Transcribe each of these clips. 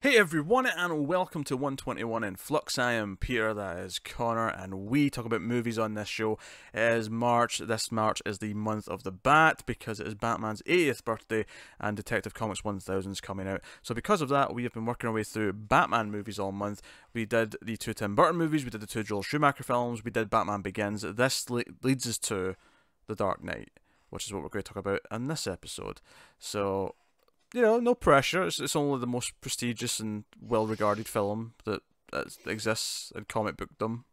Hey everyone, and welcome to 121 in Flux. I am Peter, that is Connor, and we talk about movies on this show. It is March. This March is the month of the Bat because it is Batman's 80th birthday and Detective Comics 1000 is coming out. So because of that, we have been working our way through Batman movies all month. We did the two Tim Burton movies, we did the two Joel Schumacher films, we did Batman Begins. This leads us to The Dark Knight, which is what we're going to talk about in this episode. So, no pressure. It's only the most prestigious and well-regarded film that exists in comic bookdom.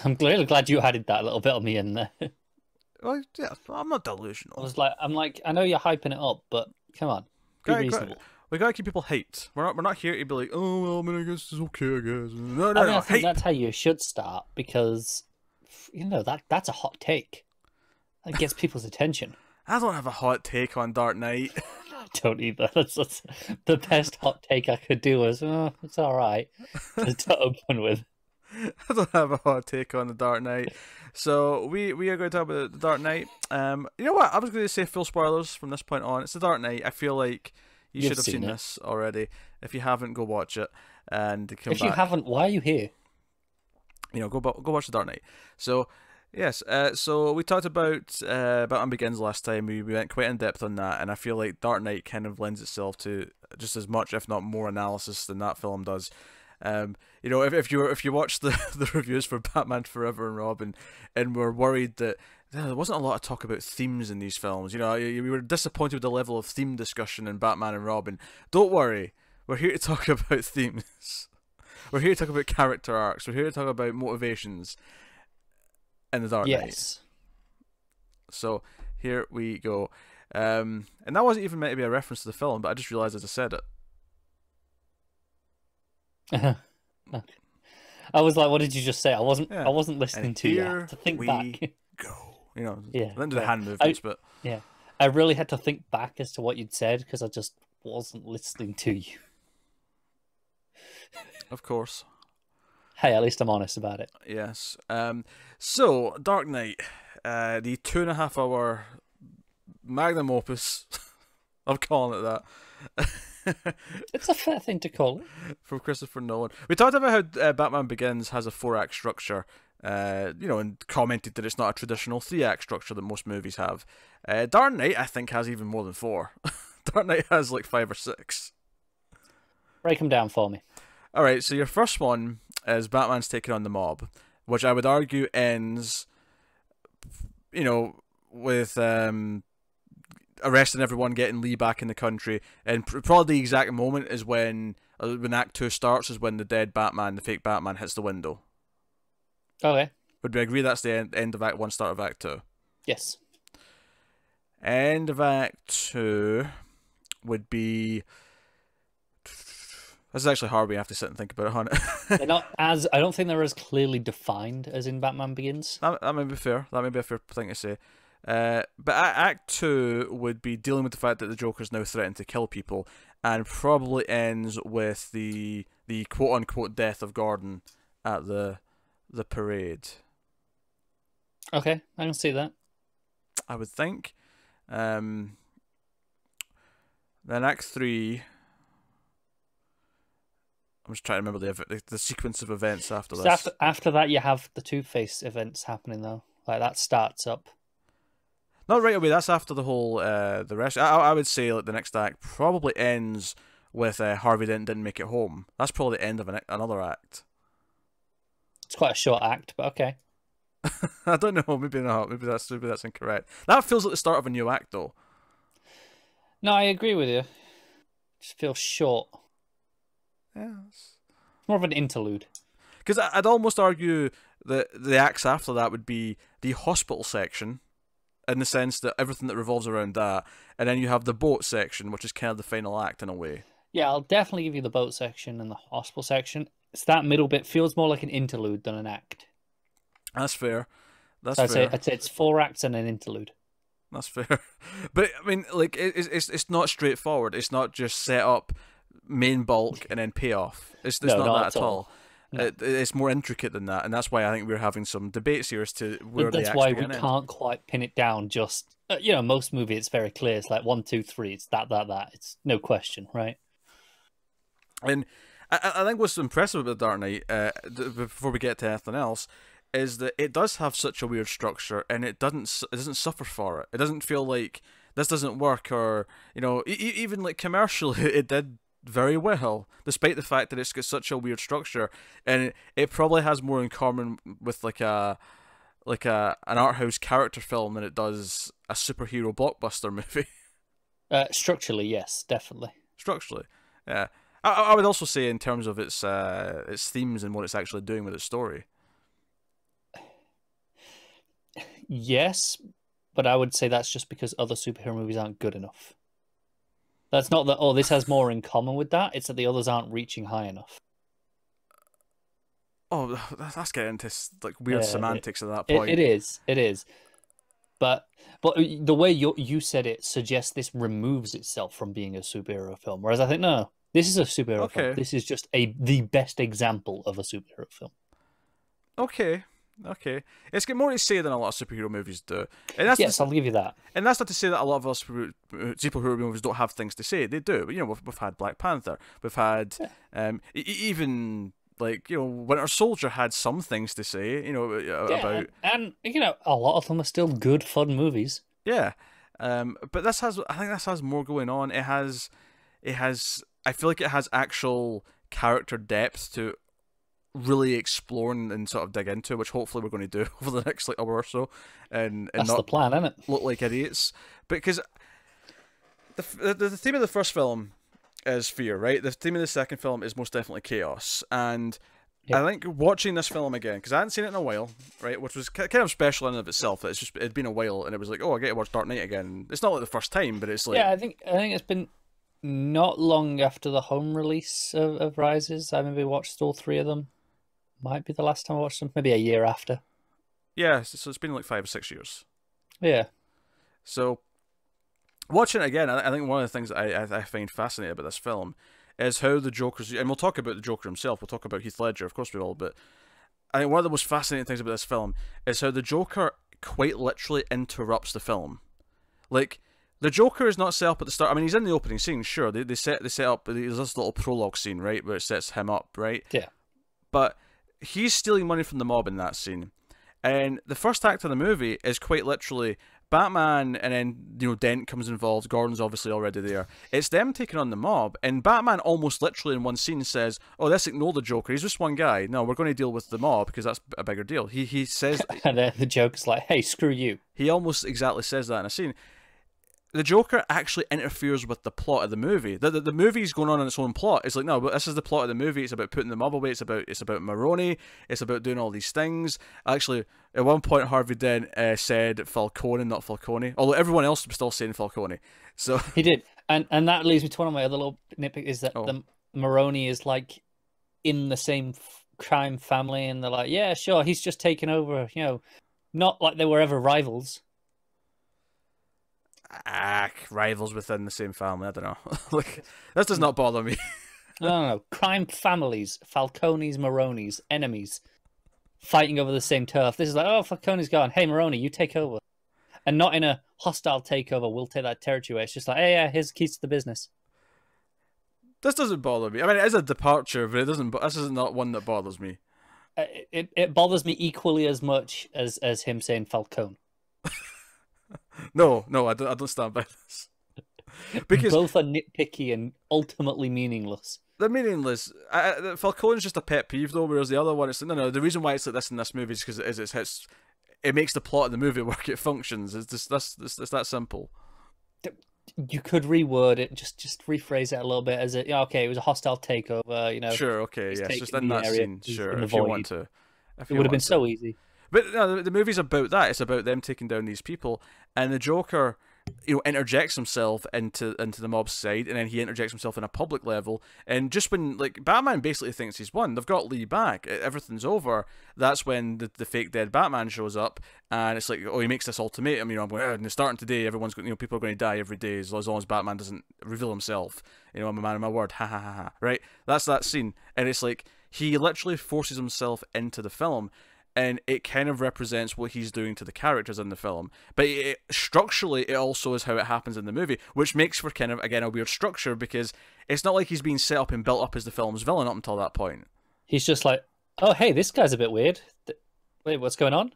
I'm really glad you added that little bit of me in there. Well, yeah, I'm not delusional. I know you're hyping it up, but come on, be reasonable. We gotta keep people hyped. We're not here to be like, oh, well, I mean, I guess it's okay, I guess. No, I think that's how you should start, because that's a hot take. That gets people's attention. I don't have a hot take on Dark Knight. I don't either. That's the best hot take I could do was, it's all right to open with. I don't have a hot take on The Dark Knight. So we are going to talk about The Dark Knight. You know what? I was going to say full spoilers from this point on. It's The Dark Knight. I feel like you should have seen this already. If you haven't, go watch it and come back. If you haven't, why are you here? Go watch The Dark Knight. So. Yes, so we talked about Batman Begins last time. We went quite in depth on that, and I feel like Dark Knight kind of lends itself to just as much, if not more, analysis than that film does. If you watch the reviews for Batman Forever and Robin, and were worried that there wasn't a lot of talk about themes in these films, you were disappointed with the level of theme discussion in Batman and Robin. Don't worry, we're here to talk about themes. We're here to talk about character arcs. We're here to talk about motivations. In The Dark Knight. Yes. So here we go. And that wasn't even meant to be a reference to the film, but I just realised as I said it. I was like, what did you just say? I wasn't listening to you. To think back. Go. Yeah. I didn't do the hand movements, but yeah. I really had to think back as to what you'd said because I just wasn't listening to you. Of course. Hey, at least I'm honest about it. Yes. So, Dark Knight, the 2.5 hour magnum opus, I'm calling it that. It's a fair thing to call it. From Christopher Nolan. We talked about how Batman Begins has a 4-act structure, and commented that it's not a traditional 3-act structure that most movies have. Dark Knight, I think, has even more than 4. Dark Knight has like 5 or 6. Break them down for me. Alright, so your first one is Batman's taking on the mob, which I would argue ends, with arresting everyone, getting Lee back in the country, and probably the exact moment is when Act 2 starts, is when the dead Batman, the fake Batman, hits the window. Okay. Would we agree that's the end of Act 1, start of Act 2? Yes. End of Act 2 would be... This is actually hard. We have to sit and think about it, huh? I don't think they're as clearly defined as in Batman Begins. That may be fair. That may be a fair thing to say. But Act 2 would be dealing with the fact that the Joker's now threatened to kill people, and probably ends with the quote unquote death of Gordon at the parade. Okay, I can see that. I would think. Then Act 3. I'm just trying to remember the sequence of events after this. After that, you have the Two-Face events happening, though. Like, that starts up. Not right away. That's after the whole the rest. I would say like the next act probably ends with Harvey Dent didn't make it home. That's probably the end of another act. It's quite a short act, but okay. I don't know. Maybe not. Maybe that's incorrect. That feels like the start of a new act, though. No, I agree with you. It just feels short. Yes. More of an interlude. Because I'd almost argue that the acts after that would be the hospital section, in the sense that everything that revolves around that, and then you have the boat section, which is kind of the final act in a way. Yeah, I'll definitely give you the boat section and the hospital section. It's that middle bit feels more like an interlude than an act. That's fair. I'd say it's 4 acts and an interlude. That's fair. But I mean, like, it's not straightforward. It's not just set up, main bulk, and then payoff. It's not that at all. No. It's more intricate than that, and that's why I think we're having some debates here as to where they actually That's why we can't quite pin it down. Just most movies, it's very clear. It's like 1, 2, 3. It's that. It's no question, right? And I think what's impressive about The Dark Knight, before we get to anything else, is that it does have such a weird structure, and it doesn't suffer for it. It doesn't feel like this doesn't work, or even like commercially, it did very well, despite the fact that it's got such a weird structure, and it probably has more in common with like an art house character film than it does a superhero blockbuster movie. Structurally, yes, definitely. Structurally, yeah. I would also say in terms of its themes and what it's actually doing with its story. Yes, but I would say that's just because other superhero movies aren't good enough. That's not that, oh, this has more in common with that. It's that the others aren't reaching high enough. Oh, that's getting into like weird semantics at that point. It is. But the way you said it suggests this removes itself from being a superhero film. Whereas I think, no, this is a superhero film. This is just the best example of a superhero film. Okay. It's got more to say than a lot of superhero movies do. And that's yes, I'll give you that. And that's not to say that a lot of us superhero movies don't have things to say. They do. But, we've had Black Panther. We've had even like Winter Soldier had some things to say. About and a lot of them are still good fun movies. Yeah, but I think this has more going on. It has. I feel like it has actual character depth to really explore and sort of dig into, which hopefully we're going to do over the next hour or so, and that's not the plan, isn't it? Look like idiots. Because the theme of the first film is fear, right? The theme of the second film is most definitely chaos, and I think watching this film again, because I hadn't seen it in a while, right, which was kind of special in and of itself. It'd been a while, and it was like, oh, I get to watch Dark Knight again. It's not like the first time, but it's like, I think it's been not long after the home release of Rises. I maybe watched all three of them. Might be the last time I watched them. Maybe a year after. Yeah, so it's been like 5 or 6 years. Yeah. So, watching it again, I think one of the things I find fascinating about this film is how the Joker's... And we'll talk about the Joker himself. We'll talk about Heath Ledger, of course we will. But I think one of the most fascinating things about this film is how the Joker quite literally interrupts the film. Like, the Joker is not set up at the start. I mean, he's in the opening scene, sure. They set up... There's this little prologue scene, right, where it sets him up, right? Yeah. But he's stealing money from the mob in that scene. And the first act of the movie is quite literally Batman, and then Dent comes involved. Gordon's obviously already there. It's them taking on the mob, and Batman almost literally in one scene says, "Oh, let's ignore the Joker. He's just one guy. No, we're going to deal with the mob because that's a bigger deal." He says, and the Joker's like, "Hey, screw you." He almost exactly says that in a scene. The Joker actually interferes with the plot of the movie. The movie's going on its own plot. It's like, no, but this is the plot of the movie. It's about putting the mob away. It's about Maroni. It's about doing all these things. Actually, at one point, Harvey Dent said Falcone, not Falcone. Although everyone else was still saying Falcone. So he did, and that leads me to one of my other little nitpicks is that the Maroni is like in the same crime family, and they're like, yeah, sure, he's just taken over. Not like they were ever rivals. Rivals within the same family. I don't know. Like, this does not bother me. No. Crime families, Falcones, Maronis, enemies, fighting over the same turf. This is like, oh, Falcone's gone. Hey, Maroni, you take over. And not in a hostile takeover, we'll take that territory. It's just like, hey, yeah, here's the keys to the business. This doesn't bother me. I mean, it is a departure, but this is not one that bothers me. It bothers me equally as much as him saying Falcone. No, I don't stand by this. Because both are nitpicky and ultimately meaningless. They're meaningless. Falcone's just a pet peeve, though, whereas the other one, it's no. The reason why it's like this in this movie is because it makes the plot of the movie work. It functions. It's that simple. You could reword it, just rephrase it a little bit as it was a hostile takeover. Sure, okay, yeah, it's just in that scene. Sure, if you want to. It would have been so easy. But no, the movie's about that. It's about them taking down these people, and the Joker, interjects himself into the mob's side, and then he interjects himself in a public level. And just when Batman basically thinks he's won, they've got Lee back, everything's over. That's when the fake dead Batman shows up, and it's like, oh, he makes this ultimatum. I'm going, starting today, everyone's going, people are going to die every day as long as Batman doesn't reveal himself. I'm a man of my word. Ha ha ha ha. Right? That's that scene, and it's like he literally forces himself into the film. and it kind of represents what he's doing to the characters in the film. But structurally, it also is how it happens in the movie, which makes for kind of, again, a weird structure, because it's not like he's being set up and built up as the film's villain up until that point. He's just like, oh, hey, this guy's a bit weird. Wait, what's going on?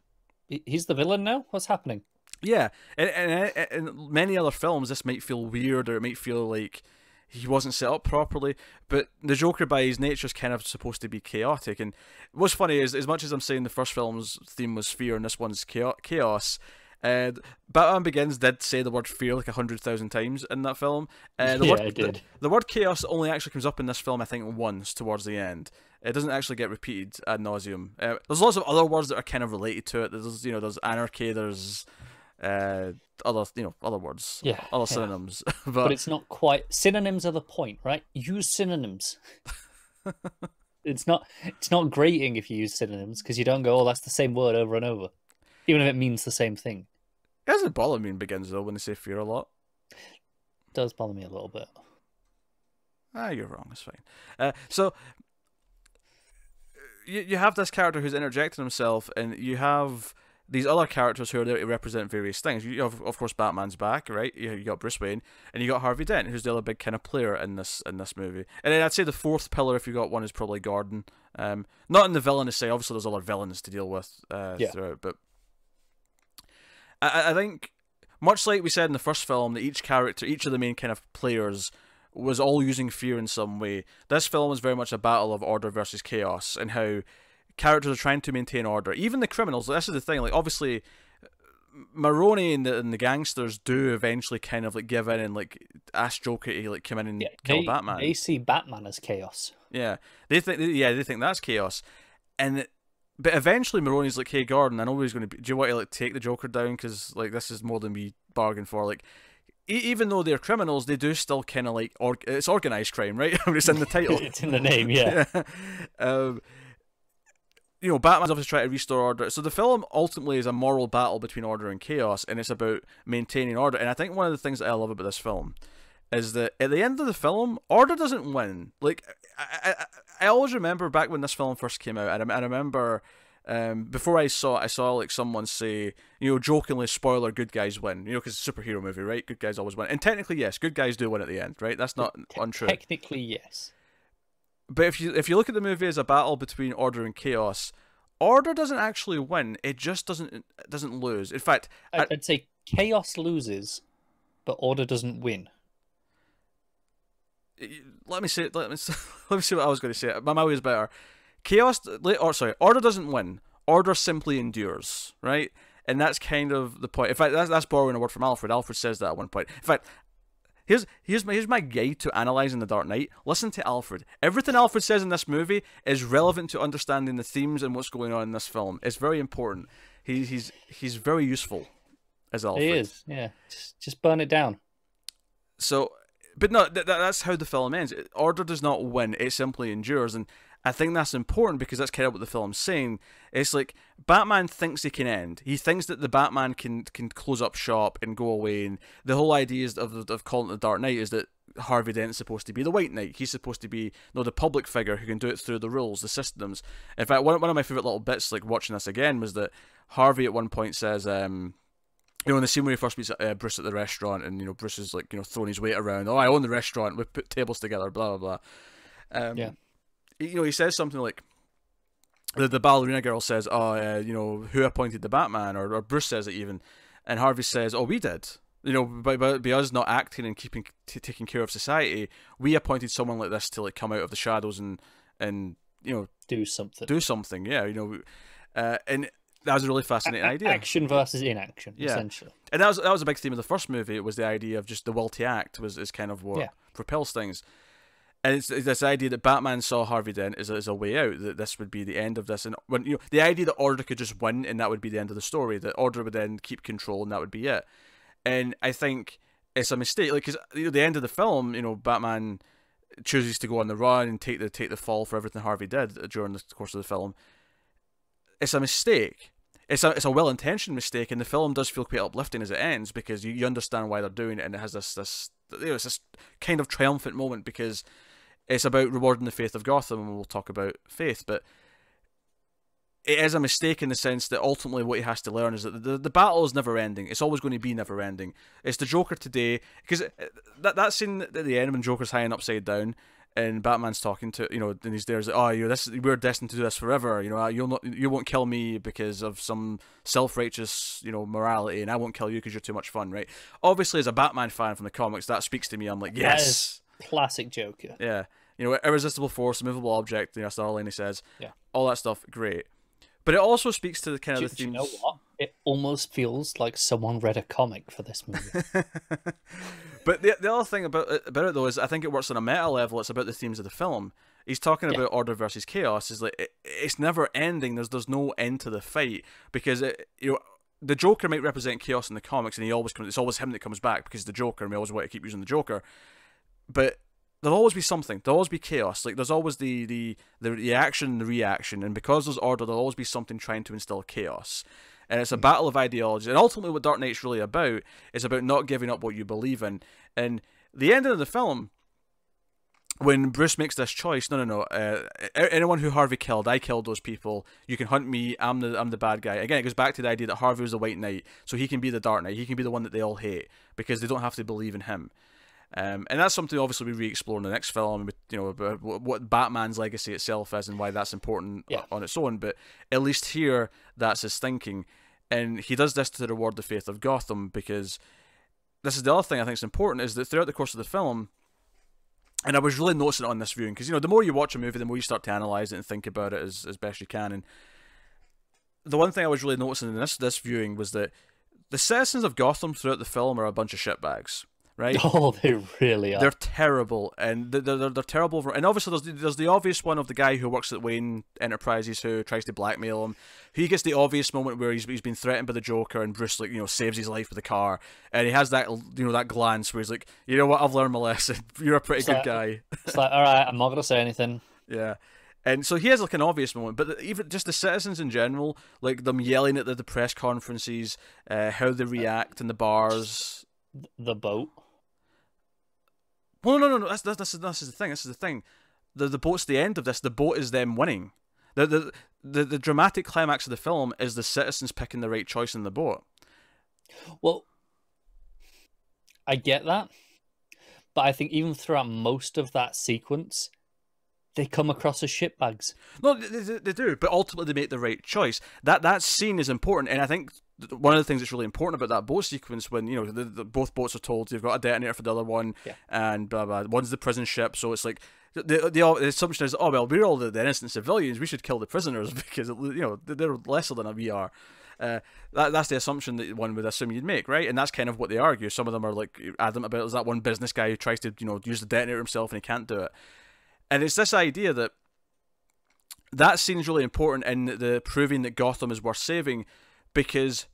He's the villain now? What's happening? Yeah, and in many other films, this might feel weird, or it might feel like he wasn't set up properly, but the Joker by his nature is kind of supposed to be chaotic. And what's funny is, as much as I'm saying the first film's theme was fear and this one's chaos, Batman Begins did say the word fear like 100,000 times in that film. It did. The word chaos only actually comes up in this film, I think, once towards the end. It doesn't actually get repeated ad nauseum. There's lots of other words that are kind of related to it. There's anarchy. There's other words, other synonyms. but it's not quite. Synonyms are the point, right? Use synonyms. It's not grating if you use synonyms, because you don't go, oh, that's the same word over and over, even if it means the same thing. It doesn't bother me in Begins though when they say fear a lot. It does bother me a little bit. You're wrong. It's fine. So you have this character who's interjecting himself, and you have these other characters who are there to represent various things. You have, of course, Batman's back, right? You got Bruce Wayne, and you got Harvey Dent, who's the other big kind of player in this movie. And then I'd say the fourth pillar, if you got one, is probably Gordon. Not in the villainous side. Obviously, there's other villains to deal with throughout, but I think, much like we said in the first film, that each character, each of the main kind of players, was all using fear in some way. This film is very much a battle of order versus chaos, and how characters are trying to maintain order. Even the criminals, this is the thing, like, obviously Maroni and the gangsters do eventually kind of like give in and like ask Joker to like come in and kill Batman. They see Batman as chaos. Yeah. They think that's chaos. But eventually Maroni's like, hey Gordon, I know he's going to do you want to like take the Joker down, because like this is more than we bargained for. Like, even though they're criminals, they do still kind of like it's organized crime, right? I mean, it's in the title. It's in the name, yeah. Batman's obviously trying to restore order. So the film ultimately is a moral battle between order and chaos, and it's about maintaining order. And I think one of the things that I love about this film is that at the end of the film, order doesn't win. Like, I always remember back when this film first came out, and I remember before I saw it, I saw like someone say, jokingly, spoiler, good guys win. Because it's a superhero movie, right? Good guys always win. And technically, yes, good guys do win at the end, right? That's not untrue. Technically, yes. But if you look at the movie as a battle between order and chaos, order doesn't actually win. It just doesn't lose. In fact, I'd say chaos loses, but order doesn't win. Let me see what I was going to say. My way is better. Order doesn't win. Order simply endures, right? And that's kind of the point. In fact, that's borrowing a word from Alfred. Alfred says that at one point. In fact, here's my guide to analysing The Dark Knight. Listen to Alfred. Everything Alfred says in this movie is relevant to understanding the themes and what's going on in this film. It's very important. He's very useful as Alfred. He is, yeah. Just burn it down. So, but no, that's how the film ends. Order does not win. It simply endures, and I think that's important because that's kind of what the film's saying. It's like Batman thinks he can end. He thinks that the Batman can close up shop and go away. And the whole idea of calling it the Dark Knight is that Harvey Dent's supposed to be the White Knight. He's supposed to be the public figure who can do it through the rules, the systems. In fact, one of my favorite little bits, like watching this again, was that Harvey at one point says, in the scene where he first meets Bruce at the restaurant, and Bruce is like throwing his weight around. Oh, I own the restaurant. We put tables together. Blah blah blah. Yeah. He says something like, the ballerina girl says, oh, who appointed the Batman? Or Bruce says it even. And Harvey says, oh, we did. By us not acting and taking care of society, we appointed someone like this to like come out of the shadows and do something. Yeah, and that was a really fascinating idea. Action versus inaction, essentially. And that was a big theme of the first movie. It was the idea of just the will to act is kind of what propels things. And it's this idea that Batman saw Harvey Dent as a way out, that this would be the end of this. And when the idea that order could just win and that would be the end of the story, that order would then keep control and that would be it. And I think it's a mistake, like, because the end of the film, Batman chooses to go on the run and take the fall for everything Harvey did during the course of the film. It's a mistake. It's a well-intentioned mistake, and the film does feel quite uplifting as it ends, because you understand why they're doing it, and it has this it's this kind of triumphant moment, because it's about rewarding the faith of Gotham, and we'll talk about faith, but it is a mistake in the sense that ultimately what he has to learn is that the battle is never ending. It's always going to be never ending. It's the Joker today, because that scene at the end when Joker's hanging upside down and Batman's talking to, you know, and he's there's like, oh, we're destined to do this forever. You know, you won't kill me because of some self-righteous, you know, morality, and I won't kill you because you're too much fun, right? Obviously, as a Batman fan from the comics, that speaks to me. I'm like, yes, classic Joker. Yeah, you know, irresistible force, immovable object. You know, that's the line he says. Yeah, all that stuff, great. But it also speaks to the kind of the themes. Do you know what? It almost feels like someone read a comic for this movie. But the other thing about it though is I think it works on a meta level. It's about the themes of the film. He's talking about order versus chaos. Is like it's never ending. There's no end to the fight, because you know, the Joker might represent chaos in the comics, and it's always him that comes back because the Joker, and we always want to keep using the Joker. But there'll always be something. There'll always be chaos. Like there's always the action, the reaction, and because there's order, there'll always be something trying to instill chaos. And it's a battle of ideology. And ultimately, what Dark Knight's really about is about not giving up what you believe in. And the ending of the film, when Bruce makes this choice, no, anyone who Harvey killed, I killed those people. You can hunt me. I'm the bad guy. Again, it goes back to the idea that Harvey was the White Knight, so he can be the Dark Knight. He can be the one that they all hate because they don't have to believe in him. And that's something obviously we re-explore in the next film, you know, about what Batman's legacy itself is and why that's important on its own. But at least here, that's his thinking. And he does this to reward the faith of Gotham, because this is the other thing I think is important, is that throughout the course of the film, and I was really noticing it on this viewing, because, you know, the more you watch a movie, the more you start to analyse it and think about it as best you can. And the one thing I was really noticing in this viewing was that the citizens of Gotham throughout the film are a bunch of shitbags. Right? Oh, they really are. They're terrible, and they're terrible. And obviously, there's the obvious one of the guy who works at Wayne Enterprises who tries to blackmail him. He gets the obvious moment where he's been threatened by the Joker, and Bruce, like, you know, saves his life with a car, and he has that, you know, that glance where he's like, you know what, I've learned my lesson. You're a pretty good guy. It's like, all right, I'm not gonna say anything. Yeah. And so he has like an obvious moment, but even just the citizens in general, like them yelling at the press conferences, how they react in the bars. The boat. Well, no. This is the thing. This is the thing. The boat's the end of this. The boat is them winning. The dramatic climax of the film is the citizens picking the right choice in the boat. Well, I get that, but I think even throughout most of that sequence, they come across as shitbags. No, they do, but ultimately they make the right choice. That scene is important, and I think one of the things that's really important about that boat sequence, when, you know, both boats are told you've got a detonator for the other one, and blah blah. One's the prison ship, so it's like the assumption is, oh well, we're all the innocent civilians, we should kill the prisoners because, you know, they're lesser than we are. That's the assumption that one would assume you'd make, right? And that's kind of what they argue. Some of them are like adamant about it. There's that one business guy who tries to, you know, use the detonator himself and he can't do it. And it's this idea that scene's really important in the proving that Gotham is worth saving, because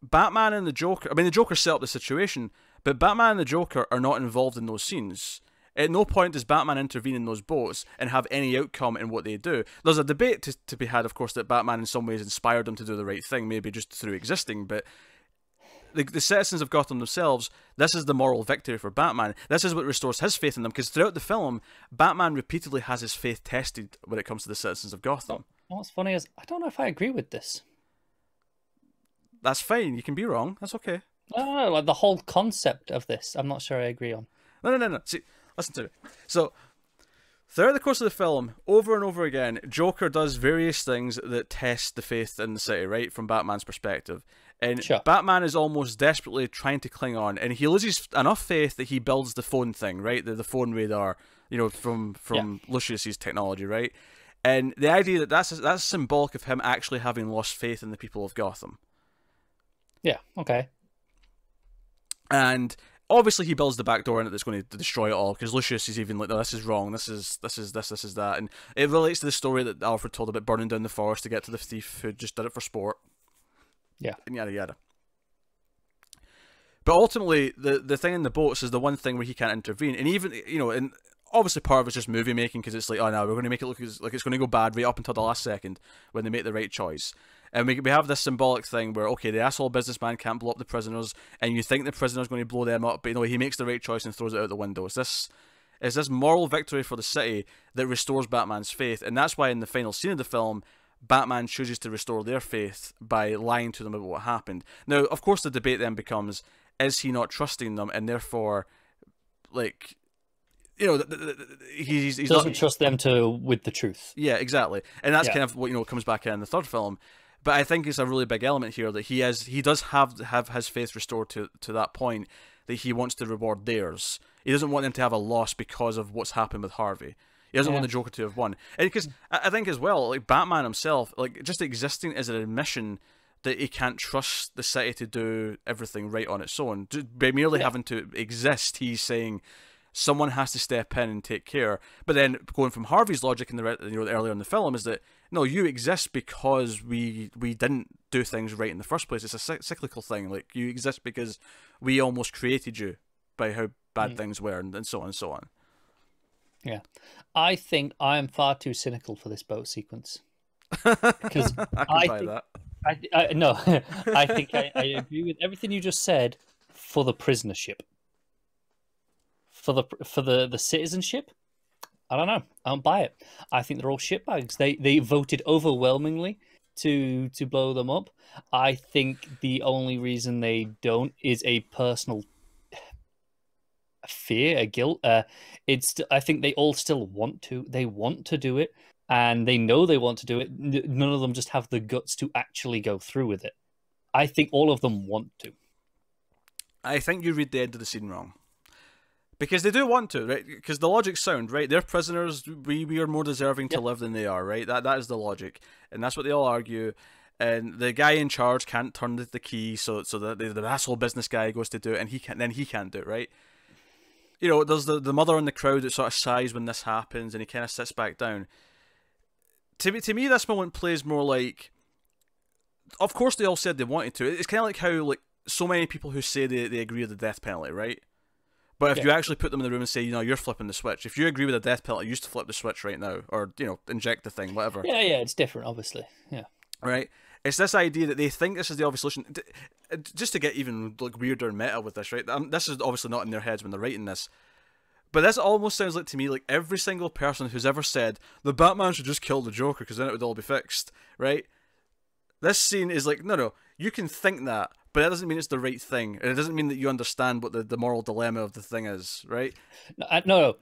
Batman and the Joker, I mean, the Joker set up the situation, but Batman and the Joker are not involved in those scenes. At no point does Batman intervene in those boats and have any outcome in what they do. There's a debate to be had, of course, that Batman in some ways inspired them to do the right thing, maybe just through existing, but the citizens of Gotham themselves, this is the moral victory for Batman. This is what restores his faith in them, because throughout the film, Batman repeatedly has his faith tested when it comes to the citizens of Gotham. What's funny is, I don't know if I agree with this. That's fine, you can be wrong, that's okay. No, like the whole concept of this, I'm not sure I agree on. No. See, listen to me. So, throughout the course of the film, over and over again, Joker does various things that test the faith in the city, right, from Batman's perspective. And sure, Batman is almost desperately trying to cling on, and he loses enough faith that he builds the phone thing, right, the phone radar, you know, from Lucius's technology, right? And the idea that that's symbolic of him actually having lost faith in the people of Gotham. Yeah, okay. And obviously he builds the back door in it that's going to destroy it all, because Lucius is even like, no, this is wrong, this is that. And it relates to the story that Alfred told about burning down the forest to get to the thief who just did it for sport. Yeah. And yada yada. But ultimately, the thing in the boats is the one thing where he can't intervene. And even, you know, and obviously part of it's just movie making, because it's like, oh no, we're going to make it look like it's going to go bad right up until the last second when they make the right choice. And we have this symbolic thing where, okay, the asshole businessman can't blow up the prisoners, and you think the prisoner's going to blow them up, but you know, he makes the right choice and throws it out the window. It's this moral victory for the city that restores Batman's faith, and that's why in the final scene of the film, Batman chooses to restore their faith by lying to them about what happened. Now, of course, the debate then becomes, is he not trusting them, and therefore, like, you know, he's doesn't trust them with the truth. Yeah, exactly, and that's kind of what, you know, comes back in the third film. But I think it's a really big element here that he does have his faith restored to that point, that he wants to reward theirs. He doesn't want them to have a loss because of what's happened with Harvey. He doesn't want the Joker to have won. And because I think as well, like, Batman himself, like, just existing is an admission that he can't trust the city to do everything right on its own. Just by merely having to exist, he's saying someone has to step in and take care. But then going from Harvey's logic in earlier in the film is that, no, you exist because we didn't do things right in the first place. It's a cyclical thing. Like, you exist because we almost created you by how bad things were, and so on and so on. Yeah. I think I am far too cynical for this boat sequence. Because I think that. No, I think I agree with everything you just said for the prisoner ship. For the citizenship, I don't know. I don't buy it. I think they're all shitbags. They voted overwhelmingly to blow them up. I think the only reason they don't is a personal fear, a guilt. I think they all still want to. They want to do it, and they know they want to do it. None of them just have the guts to actually go through with it. I think all of them want to. I think you read the end of the scene wrong. Because they do want to, right? Because the logic's sound, right? They're prisoners. We are more deserving to live than they are, right? That is the logic, and that's what they all argue. And the guy in charge can't turn the key, so that the asshole business guy goes to do it, and he can't do it, right? You know, there's the mother in the crowd that sort of sighs when this happens, and he kind of sits back down. To me, this moment plays more like, of course they all said they wanted to. It's kind of like how, like, so many people who say they agree with the death penalty, right? But if you actually put them in the room and say, you know, you're flipping the switch. If you agree with the death penalty, you used to flip the switch right now, or, you know, inject the thing, whatever. Yeah, it's different, obviously. Yeah. Right? It's this idea that they think this is the obvious solution. Just to get even, like, weirder and meta with this, right? This is obviously not in their heads when they're writing this. But this almost sounds like, to me, like every single person who's ever said, the Batman should just kill the Joker because then it would all be fixed, right? This scene is like, no, you can think that, but that doesn't mean it's the right thing. And it doesn't mean that you understand what the moral dilemma of the thing is, right? No,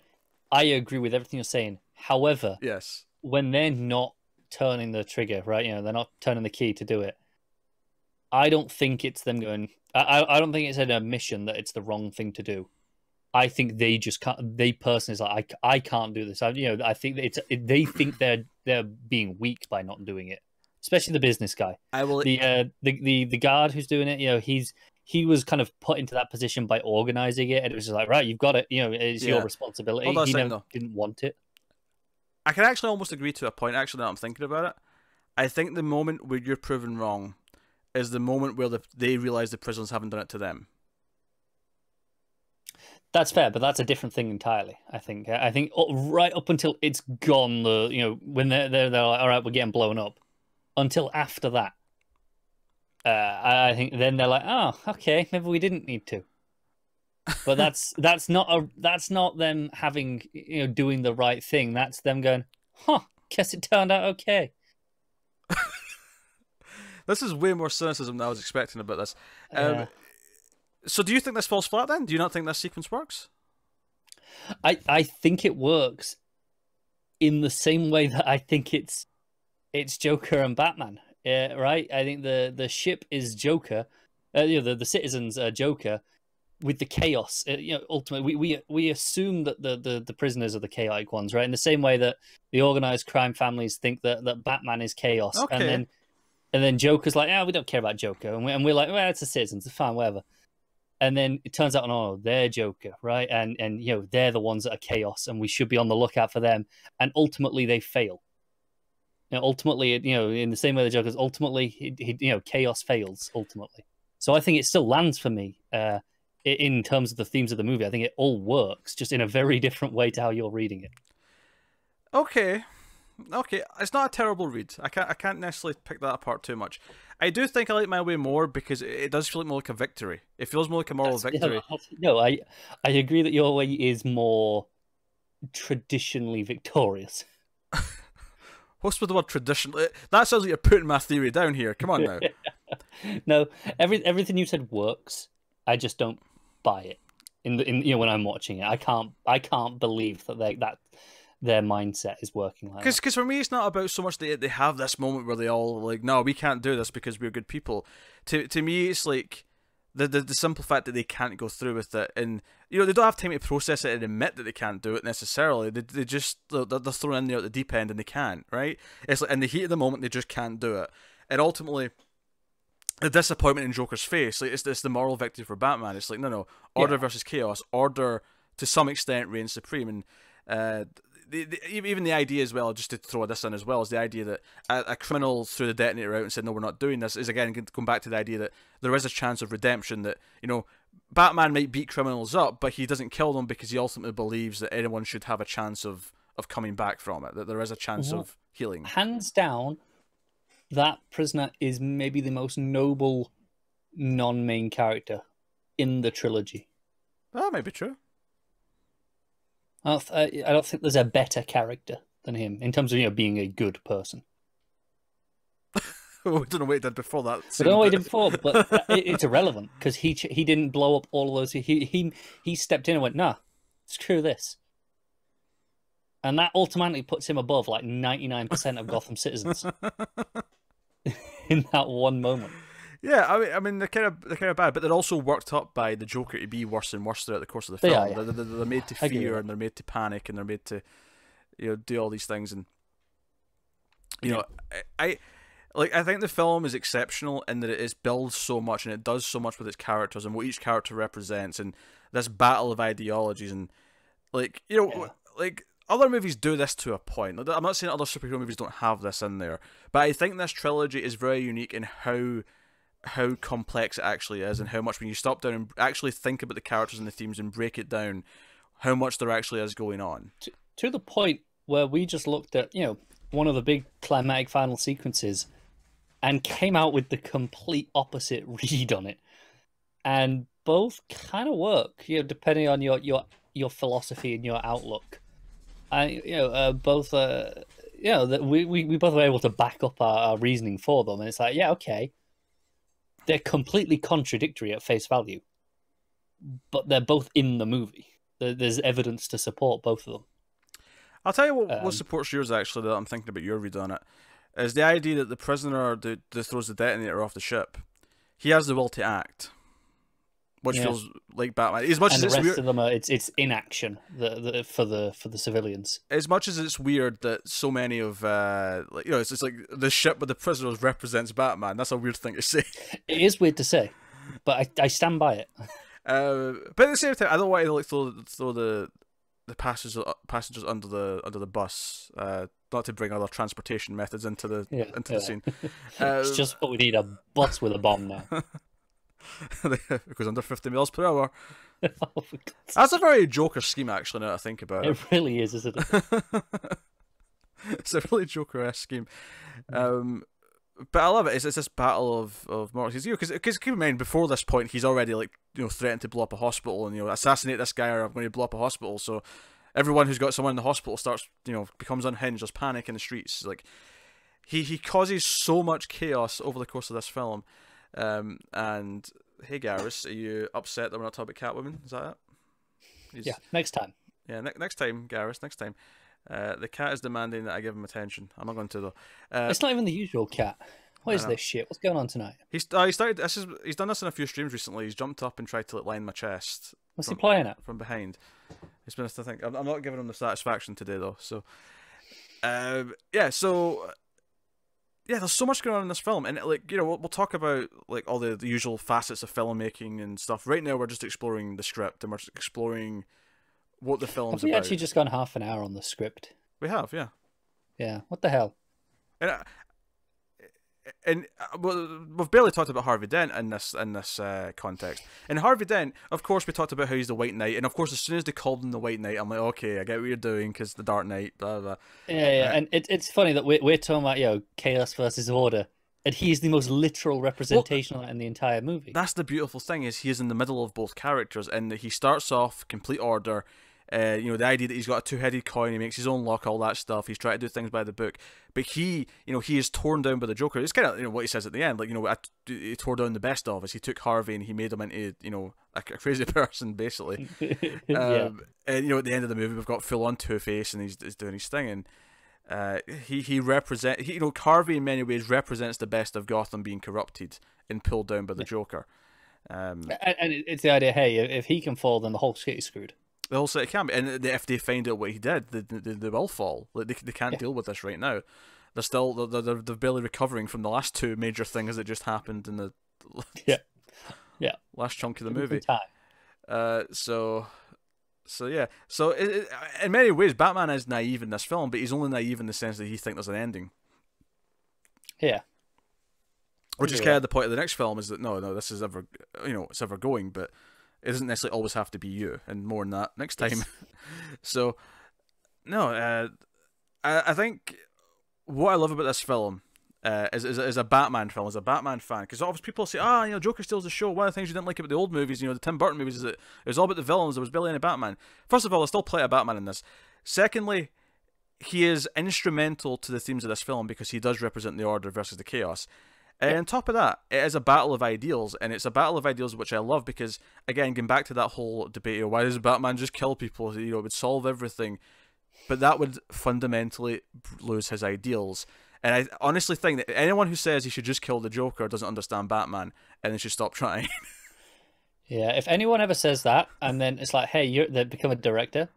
I agree with everything you're saying. However, yes, when they're not turning the trigger, right? You know, they're not turning the key to do it. I don't think it's them going... I don't think it's an admission that it's the wrong thing to do. I think they just can't... They personally is like, I can't do this. I think they think they're being weak by not doing it. Especially the business guy. The guard who's doing it, you know, he was kind of put into that position by organizing it, and it was just like, right, you've got it, you know, it's your responsibility. He didn't want it. I can actually almost agree to a point, actually, now I'm thinking about it. I think the moment where you're proven wrong is the moment where they realize the prisoners haven't done it to them. That's fair, but that's a different thing entirely. I think right up until it's gone, when they're like, all right, we're getting blown up. Until after that, I think then they're like, oh, okay, maybe we didn't need to. But that's not them having, doing the right thing. That's them going, guess it turned out okay. This is way more cynicism than I was expecting about this. So do you think this falls flat then? Do you not think this sequence works? I think it works in the same way that I think it's Joker and Batman, right? I think the ship is Joker, the citizens are Joker with the chaos. Ultimately, we assume that the prisoners are the chaotic ones, right? In the same way that the organized crime families think that Batman is chaos, okay. and then Joker's like, we don't care about Joker, and we're like, well, it's the citizens, it's fine, whatever. And then it turns out, no, they're Joker, right? And they're the ones that are chaos, and we should be on the lookout for them. And ultimately, they fail. Ultimately, in the same way the Joker's, ultimately, chaos fails, ultimately. So I think it still lands for me in terms of the themes of the movie. I think it all works, just in a very different way to how you're reading it. Okay. It's not a terrible read. I can't necessarily pick that apart too much. I do think I like My Way more because it does feel more like a victory. It feels more like a moral victory. No, I agree that Your Way is more traditionally victorious. What's with the word traditional? That sounds like you're putting my theory down here. Come on now. No, everything you said works. I just don't buy it. When I'm watching it, I can't believe that their mindset is working like that. Because for me, it's not about so much they have this moment where they all like, no, we can't do this because we're good people. To me, it's like the simple fact that they can't go through with it, and they don't have time to process it and admit that they can't do it necessarily. They're thrown in there at the deep end and they can't, right? It's like in the heat of the moment they just can't do it, and ultimately the disappointment in Joker's face, like it's the moral victory for Batman. It's like no, order versus chaos. Order to some extent reigns supreme, and even the idea as well, just to throw this in as well, is the idea that a criminal threw the detonator out and said no, we're not doing this, is again going back to the idea that there is a chance of redemption, that Batman might beat criminals up, but he doesn't kill them because he ultimately believes that anyone should have a chance of coming back from it, that there is a chance of healing. Hands down, that prisoner is maybe the most noble non-main character in the trilogy. That might be true. I don't think there's a better character than him in terms of being a good person. We don't know what he did before that. We don't know what he did before, but it's irrelevant because he didn't blow up all of those. He stepped in and went, nah, screw this. And that ultimately puts him above like 99% of Gotham citizens in that one moment. Yeah, I mean they're kind of bad, but they're also worked up by the Joker to be worse and worse throughout the course of the film. They're made to fear, and they're made to panic, and they're made to, do all these things. And I think the film is exceptional in that it builds so much and it does so much with its characters and what each character represents, and this battle of ideologies, and like other movies do this to a point. I'm not saying other superhero movies don't have this in there, but I think this trilogy is very unique in how complex it actually is, and how much, when you stop down and actually think about the characters and the themes and break it down, how much there actually is going on. To the point where we just looked at, one of the big climatic final sequences and came out with the complete opposite read on it. And both kind of work, depending on your philosophy and your outlook. Both we both were able to back up our reasoning for them, and it's like, yeah, okay. They're completely contradictory at face value, but they're both in the movie. There's evidence to support both of them. I'll tell you what supports yours, actually, that I'm thinking about your read on it, is the idea that the prisoner that throws the detonator off the ship, he has the will to act, which feels like Batman. As much and as the rest of them are it's inaction for the civilians. As much as it's weird that so many of it's like the ship with the prisoners represents Batman. That's a weird thing to say. It is weird to say, but I stand by it. But at the same time, I don't want to throw the passengers under the bus. Not to bring other transportation methods into the scene. It's just what we need, a bus with a bomb now. It goes under 50 miles per hour. That's a very Joker scheme, actually, now that I think about it. It really is, isn't it? It's a really Joker-esque scheme. But I love it. It's this battle of morals. Because keep in mind, before this point, he's already threatened to blow up a hospital and assassinate this guy, or I'm going to blow up a hospital. So everyone who's got someone in the hospital starts becomes unhinged. There's panic in the streets. Like he causes so much chaos over the course of this film. And hey, Garrus, are you upset that we're not talking about Catwoman? Is that it? Yeah, next time. Yeah, next time, Garrus. Next time. The cat is demanding that I give him attention. I'm not going to though. It's not even the usual cat. What is this shit? What's going on tonight? He started. He's done this in a few streams recently. He's jumped up and tried to line my chest. What's he playing at? From behind. It's been to think. I'm not giving him the satisfaction today though. So, yeah. So. Yeah, there's so much going on in this film, and we'll talk about all the usual facets of filmmaking and stuff. Right now, we're just exploring the script, and we're just exploring what the film's about. We actually just gone half an hour on the script. We have, yeah. Yeah, what the hell? And we've barely talked about Harvey Dent in this context. In Harvey Dent, of course, we talked about how he's the White Knight, and of course, as soon as they called him the White Knight, I'm like, okay, I get what you're doing because the Dark Knight, blah blah. Yeah, and it's funny that we're talking about chaos versus order, and he's the most literal representation of that in the entire movie. That's the beautiful thing, is he is in the middle of both characters, and he starts off complete order, You know, the idea that he's got a two-headed coin, he makes his own luck, all that stuff. He's trying to do things by the book, but he is torn down by the Joker. It's kind of, you know, what he says at the end, like, you know, he tore down the best of us. He took Harvey and he made him into, you know, a crazy person, basically. Yeah. And you know, at the end of the movie, we've got full-on Two-Face, and he's doing his thing, and you know, Harvey in many ways represents the best of Gotham being corrupted and pulled down by the Joker. And it's the idea, hey, if he can fall, then the whole city is screwed. The whole city can be, and if they find out what he did, they will fall. Like they can't deal with this right now. They're barely recovering from the last two major things that just happened in the last chunk of the movie. So in many ways, Batman is naive in this film, but he's only naive in the sense that he thinks there's an ending. Yeah. Which is kind of the point of the next film, is that no, this is ever, you know, it's ever going, but it doesn't necessarily always have to be you, and more than that next time. So, no, I think what I love about this film is a Batman film, as a Batman fan, because obviously people say, you know, Joker steals the show. One of the things you didn't like about the old movies, you know, the Tim Burton movies, is that it was all about the villains. There was barely any Batman. First of all, there's still plenty of Batman in this. Secondly, he is instrumental to the themes of this film because he does represent the order versus the chaos. And on top of that, it is a battle of ideals, and it's a battle of ideals which I love because, again, going back to that whole debate of why does Batman just kill people, you know, it would solve everything, but that would fundamentally lose his ideals. And I honestly think that anyone who says he should just kill the Joker doesn't understand Batman, and they should stop trying. Yeah, if anyone ever says that, and then it's like, hey, they become a director,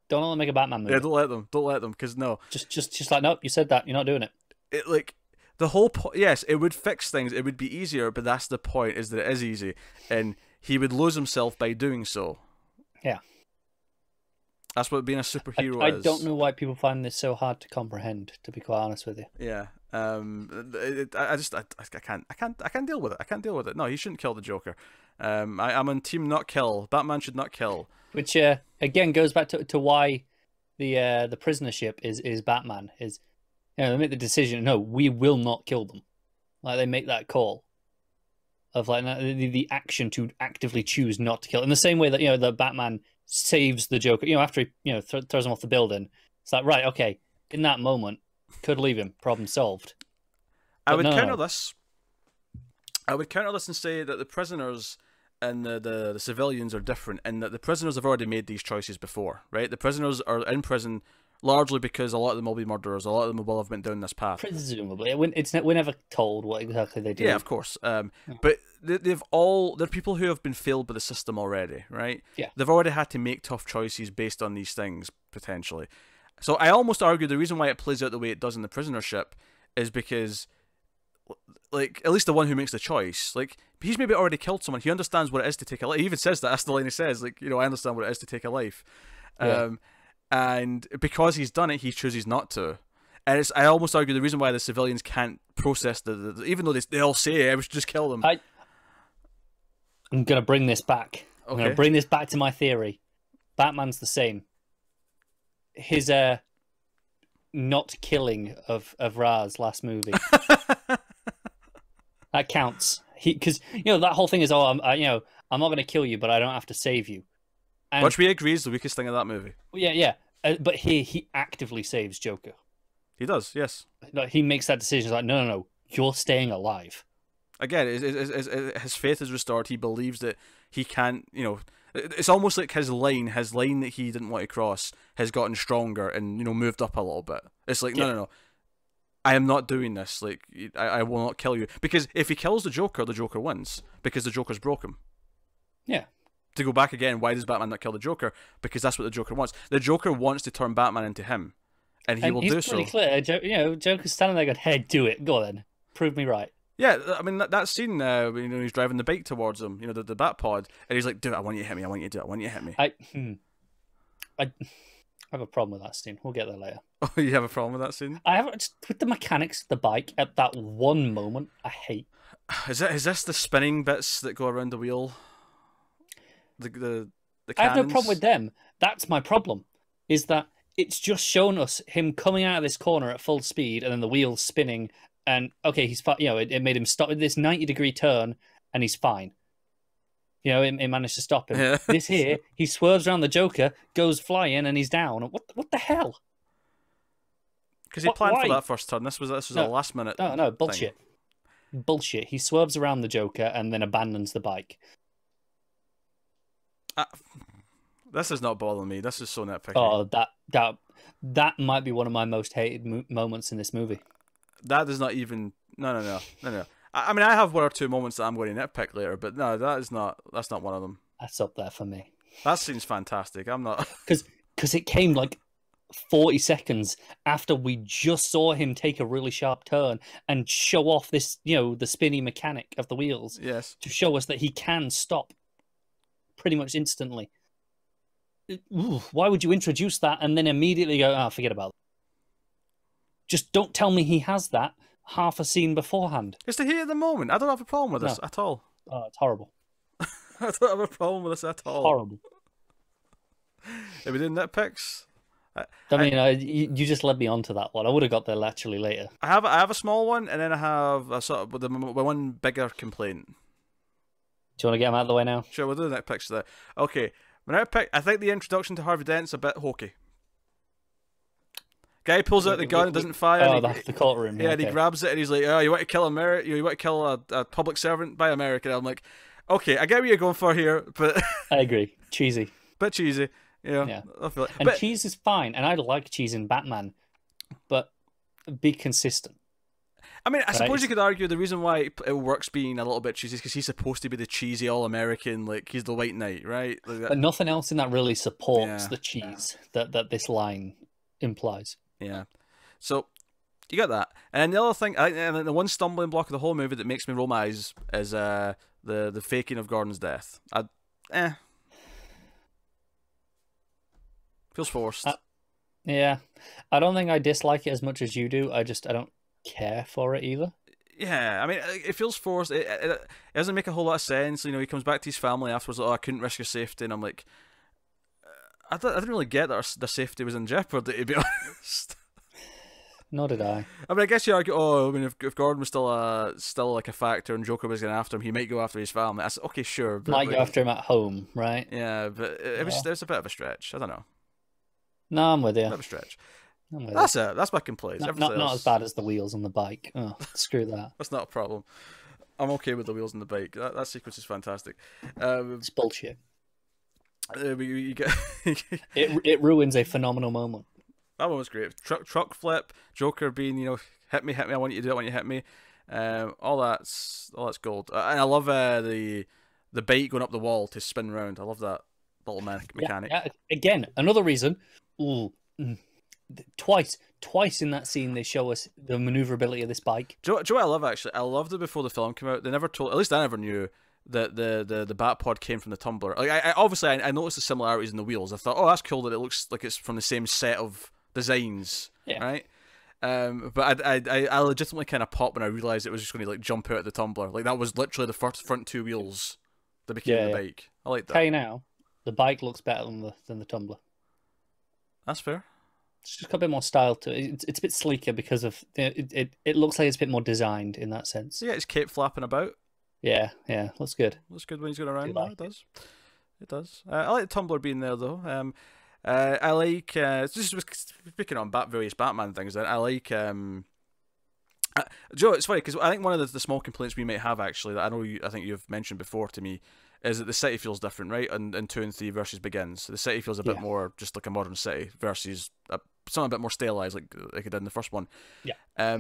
don't let them make a Batman movie. Yeah, don't let them, because no. Just like, nope, you said that, you're not doing it. The whole point, yes, it would fix things, it would be easier, but that's the point, is that it is easy, and he would lose himself by doing so. Yeah. That's what being a superhero I is. I don't know why people find this so hard to comprehend, to be quite honest with you. Yeah. I can't deal with it. I can't deal with it. No, he shouldn't kill the Joker. I'm on team not kill. Batman should not kill. Which, again, goes back to why the prisonership is Batman, is... You know, they make the decision, no, we will not kill them. Like, they make that call of, like, the action to actively choose not to kill. In the same way that, you know, the Batman saves the Joker, you know, after he, you know, throws him off the building. It's like, right, okay, in that moment, could leave him, problem solved. I would counter this and say that the prisoners and the civilians are different, and that the prisoners have already made these choices before, right? The prisoners are in prison largely because a lot of them will be murderers. A lot of them will have been down this path. Presumably, we're never told what exactly they do. Yeah, of course. But they're people who have been failed by the system already, right? Yeah. They've already had to make tough choices based on these things potentially. So I almost argue the reason why it plays out the way it does in the prisonership is because, like, at least the one who makes the choice, like, he's maybe already killed someone. He understands what it is to take a life. He even says that. That's the line he says. Like, you know, I understand what it is to take a life. Yeah. And because he's done it, he chooses not to. And I almost argue the reason why the civilians can't process even though they all say, I should just kill them. I'm going to bring this back. Okay. I'm going to bring this back to my theory. Batman's the same. His not killing of Ra's last movie. That counts. Because, you know, that whole thing is, I'm not going to kill you, but I don't have to save you. And, which we agree is the weakest thing of that movie. Yeah. But here, he actively saves Joker. He does, yes. Like, he makes that decision. He's like, no, you're staying alive. Again, his faith is restored. He believes that he can't, you know... It's almost like his line that he didn't want to cross has gotten stronger and, you know, moved up a little bit. It's like, no. I am not doing this. Like, I will not kill you. Because if he kills the Joker wins. Because the Joker's broken. Yeah. To go back again, why does Batman not kill the Joker? Because that's what the Joker wants. The Joker wants to turn Batman into him. And he will do so. He's pretty clear. You know, Joker's standing there going, hey, do it. Go on then. Prove me right. Yeah, I mean, that scene, you know, he's driving the bike towards him, you know, the bat pod, and he's like, do it, I want you to hit me, I want you to do it, I want you to hit me. I have a problem with that scene. We'll get there later. Oh, you have a problem with that scene? I have, just with the mechanics of the bike at that one moment, I hate. Is this the spinning bits that go around the wheel? The cannons? I have no problem with them. That's my problem, is that it's just shown us him coming out of this corner at full speed and then the wheels spinning and, okay, he's fine. You know, it made him stop at this 90-degree turn and he's fine. You know, it managed to stop him. Yeah. This here, he swerves around the Joker, goes flying, and he's down. What the hell? Because he planned for Why? that first turn. This was a last minute. No, bullshit. Bullshit. He swerves around the Joker and then abandons the bike. This is not bothering me. This is so nitpicky. Oh, that might be one of my most hated moments in this movie. That is not even. No. I mean, I have one or two moments that I'm going to nitpick later, but no, that's not one of them. That's up there for me. That scene's fantastic. I'm not. Because it came like 40 seconds after we just saw him take a really sharp turn and show off this, the spinny mechanic of the wheels. Yes. To show us that he can stop pretty much instantly. Ooh, why would you introduce that and then immediately go, forget about it? Just don't tell me he has that half a scene beforehand. It's the heat of the moment. I don't have a problem with this at all. Oh, it's horrible. I don't have a problem with this at all. Horrible. If we did nitpicks... you just led me on to that one. I would have got there actually later. I have a small one, and then I have a sort of one bigger complaint. Do you want to get them out of the way now? Sure, we'll do the nitpicks there. Okay, my nitpick, I think the introduction to Harvey Dent's a bit hokey. Guy pulls out the gun and doesn't fire. Oh, that's the courtroom. Yeah, and he grabs it and he's like, "Oh, you want to kill America? You want to kill a public servant by America?" And I'm like, "Okay, I get what you're going for here, but I agree. Cheesy. Bit cheesy. Yeah. I feel and cheese is fine, and I like cheese in Batman, but be consistent. I mean, I suppose you could argue the reason why it works being a little bit cheesy is because he's supposed to be the cheesy all-American, like he's the white knight, right? Like that. But nothing else in that really supports the cheese that this line implies. Yeah. So you got that, and then the other thing, and the one stumbling block of the whole movie that makes me roll my eyes is the faking of Gordon's death. Feels forced. Yeah, I don't think I dislike it as much as you do. I don't care for it either. Yeah, I mean, it feels forced. It doesn't make a whole lot of sense. He comes back to his family afterwards. Like, I couldn't risk your safety, and I'm like, I didn't really get that their safety was in jeopardy, to be honest. Nor did I. I mean, I guess you argue, if Gordon was still like a factor and Joker was going after him, he might go after his family. I said, okay, sure. But, might go after him at home, right? Yeah, but it was a bit of a stretch. I don't know. No, I'm with you. A bit of a stretch. That's it. That's my complaint. Not as bad as the wheels on the bike. Oh, screw that. That's not a problem. I'm okay with the wheels on the bike. That sequence is fantastic. It's bullshit. You get it ruins a phenomenal moment. That one was great. Truck flip, Joker being, hit me, I want you to do it when you hit me. All that's gold. And I love the bike going up the wall to spin round. I love that little mechanic. Yeah. Again, another reason. Twice in that scene they show us the maneuverability of this bike. Do you know what I love, actually? I loved it before the film came out. They never told, at least I never knew, that the bat pod came from the tumbler. Like I noticed the similarities in the wheels. I thought, oh, that's cool that it looks like it's from the same set of designs, right? But I legitimately kind of popped when I realized it was just going to like jump out of the tumbler. Like that was literally the front two wheels that became the bike. I like that. Okay, now the bike looks better than the tumbler. That's fair. It's just got a bit more style to it. It's a bit sleeker because of it looks like it's a bit more designed in that sense. Yeah, it's cape flapping about. Yeah, looks good. Looks good when he's going around. Like it does. It does. I like the tumbler being there though. I like just speaking on various Batman things. I like Joe. It's funny because I think one of the small complaints we might have actually that I think you've mentioned before to me is that the city feels different, right? And 2 and 3 versus Begins, the city feels a bit more just like a modern city versus something a bit more stylized like it did in the first one. Yeah.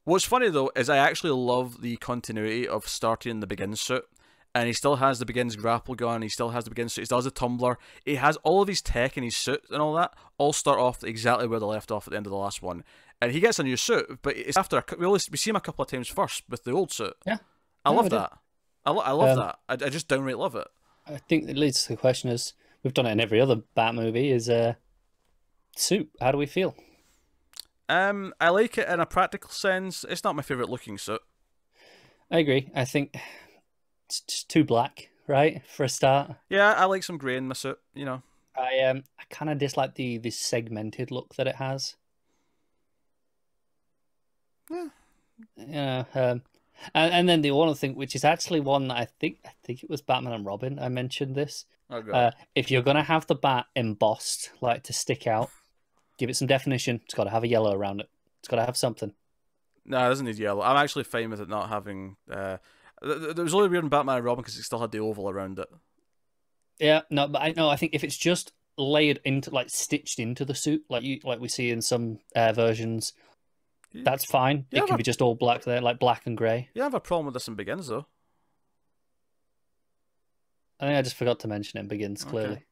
What's funny though is I actually love the continuity of starting in the Begins suit. And he still has the Begins grapple gun, he still has the Begins suit, he still has the tumbler, he has all of his tech in his suit and all that, all start off exactly where they left off at the end of the last one. And he gets a new suit, but it's after, we see him a couple of times first with the old suit. Yeah. I love that. I love that. I just downright love it. I think it leads to the question is, we've done it in every other Bat movie, is suit. How do we feel? I like it in a practical sense. It's not my favourite looking suit. I agree. I think it's just too black, right, for a start. Yeah, I like some grey in my suit, I kind of dislike the segmented look that it has. Yeah. Yeah. And then the one thing, which is actually one that I think it was Batman and Robin. I mentioned this. Oh god. If you're gonna have the bat embossed, like to stick out, give it some definition. It's got to have a yellow around it. It's got to have something. No, it doesn't need yellow. I'm actually fine with it not having. There was only weird in Batman and Robin because it still had the oval around it. Yeah, no, but I think if it's just layered into, like stitched into the suit, like we see in some versions, that's fine. Yeah, it can be just all black there, like black and grey. You have a problem with this in Begins, though. I think I just forgot to mention it in Begins, clearly.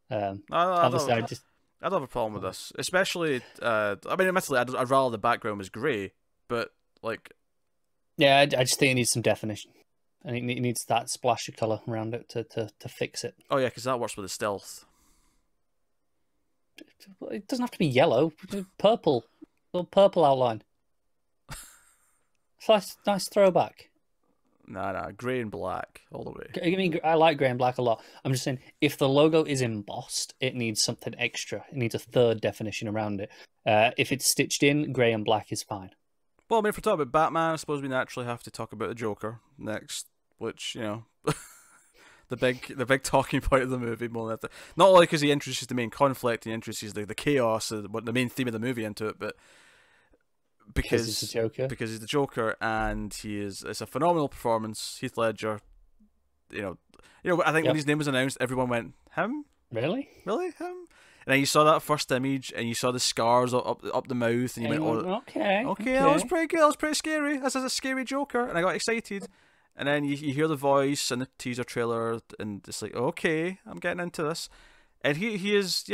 Obviously, I don't have a problem with this, especially. I mean, admittedly, I'd rather the background was grey, but like. Yeah, I just think it needs some definition, and it needs that splash of colour around it to fix it. Oh yeah, because that works with the stealth. It doesn't have to be yellow. Purple, little purple outline. Nice throwback. Nah, grey and black all the way. I mean, I like grey and black a lot. I'm just saying, if the logo is embossed, it needs something extra. It needs a third definition around it. If it's stitched in, grey and black is fine. Well, I mean, if we're talking about Batman, I suppose we naturally have to talk about the Joker next, which, you know, the big talking point of the movie. More than not only because he introduces the main conflict, he introduces the chaos, the main theme of the movie into it, but because he's the Joker. Because he's the Joker, and it's a phenomenal performance. Heath Ledger, you know. I think when his name was announced, everyone went, "Him? Really? Him?" And then you saw that first image, and you saw the scars up the mouth, and you went, "Oh, okay, that was pretty good. That was pretty scary. This is a scary Joker," and I got excited. And then you hear the voice in the teaser trailer, and it's like, okay, I'm getting into this. And he is.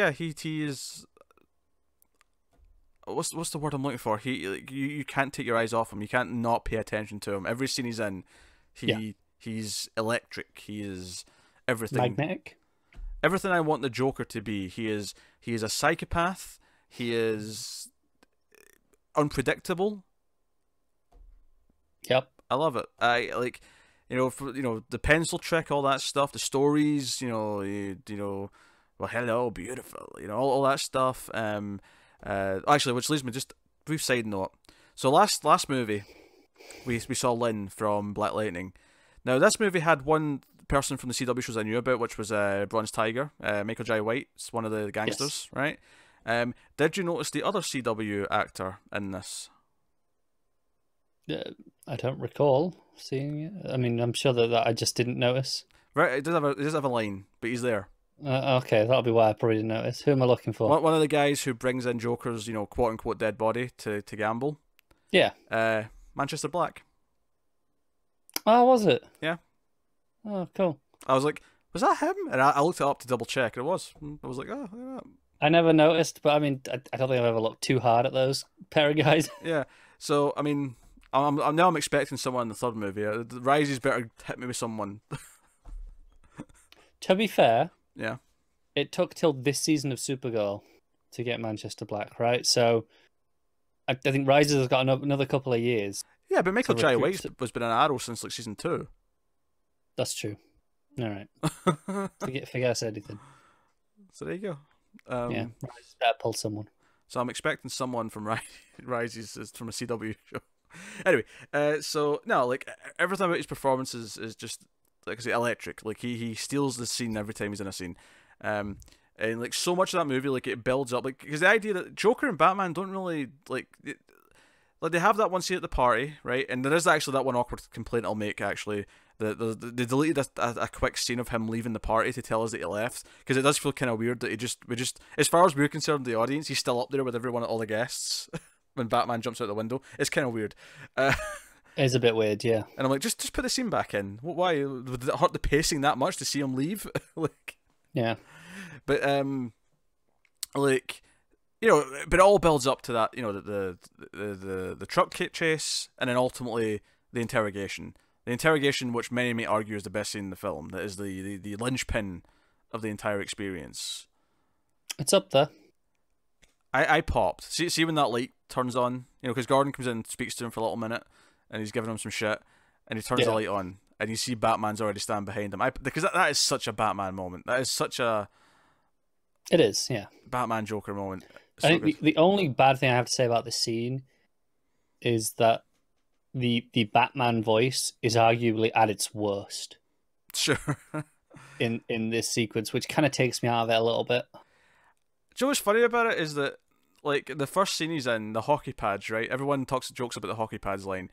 What's the word I'm looking for? You can't take your eyes off him. You can't not pay attention to him. Every scene he's in, he's electric. He is everything. Magnetic. Everything I want the Joker to be. He is a psychopath. He is unpredictable. Yep. I love it. I like, the pencil trick, all that stuff, the stories, well, hello, beautiful, all that stuff. Actually, which leads me just brief side note. So last movie, we saw Lynn from Black Lightning. Now this movie had one person from the CW shows I knew about, which was Bronze Tiger, Michael Jai White, one of the gangsters, right? Did you notice the other CW actor in this? I don't recall seeing it. I mean, I'm sure that I just didn't notice. Right, it does have a line, but he's there. Okay, that'll be why I probably didn't notice. Who am I looking for? One of the guys who brings in Joker's, quote unquote dead body to gamble. Yeah. Manchester Black. Oh, was it? Yeah. Oh, cool. I was like, was that him? And I looked it up to double check, and it was. I was like, oh, yeah. I never noticed, but I mean, I don't think I've ever looked too hard at those pair of guys. Yeah. So I mean, I'm expecting someone in the third movie. The Rises better hit me with someone. To be fair, yeah, it took till this season of Supergirl to get Manchester Black, right? So I think Rises has got another couple of years. Yeah, but Michael Jai White has been an Arrow since like season 2. That's true. All right. Forget I said anything. So there you go. Yeah, Rises better pull someone. So I'm expecting someone from Rises from a CW show. Anyway, so no, like everything about his performance is just like I say, electric. Like he steals the scene every time he's in a scene, and like so much of that movie, like it builds up. Like because the idea that Joker and Batman don't really like they have that one scene at the party, right? And there is actually that one awkward complaint I'll make. Actually, they deleted a quick scene of him leaving the party to tell us that he left, because it does feel kind of weird that we just as far as we're concerned, the audience, he's still up there with everyone, all the guests. When Batman jumps out the window, it's kind of weird. It's a bit weird, yeah. And I'm like, just put the scene back in. Why would it hurt the pacing that much to see him leave? Like, yeah. But like, but it all builds up to that. The truck chase, and then ultimately the interrogation. The interrogation, which many may argue is the best scene in the film. That is the linchpin of the entire experience. It's up there. I popped. See when that light turns on, because Gordon comes in and speaks to him for a little minute, and he's giving him some shit, and he turns the light on, and you see Batman's already standing behind him. Because that is such a Batman moment. That is such a... It is, yeah. Batman Joker moment. I think the only bad thing I have to say about this scene is that the Batman voice is arguably at its worst Sure. in this sequence, which kind of takes me out of it a little bit. Do you know what's funny about it is that, like, the first scene he's in, the hockey pads, right? Everyone jokes about the hockey pads line,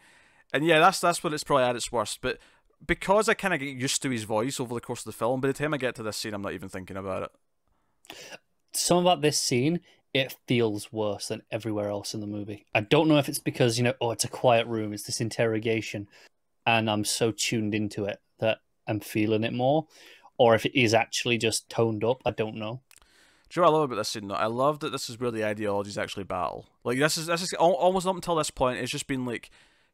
and yeah, that's what it's probably at its worst. But because I kind of get used to his voice over the course of the film, by the time I get to this scene, I'm not even thinking about it. Some about this scene, it feels worse than everywhere else in the movie. I don't know if it's because, it's a quiet room, it's this interrogation, and I'm so tuned into it that I'm feeling it more, or if it is actually just toned up. I don't know. Do you know what I love about this scene, though? I love that this is where the ideologies actually battle. Like, this is almost up until this point, it's just been like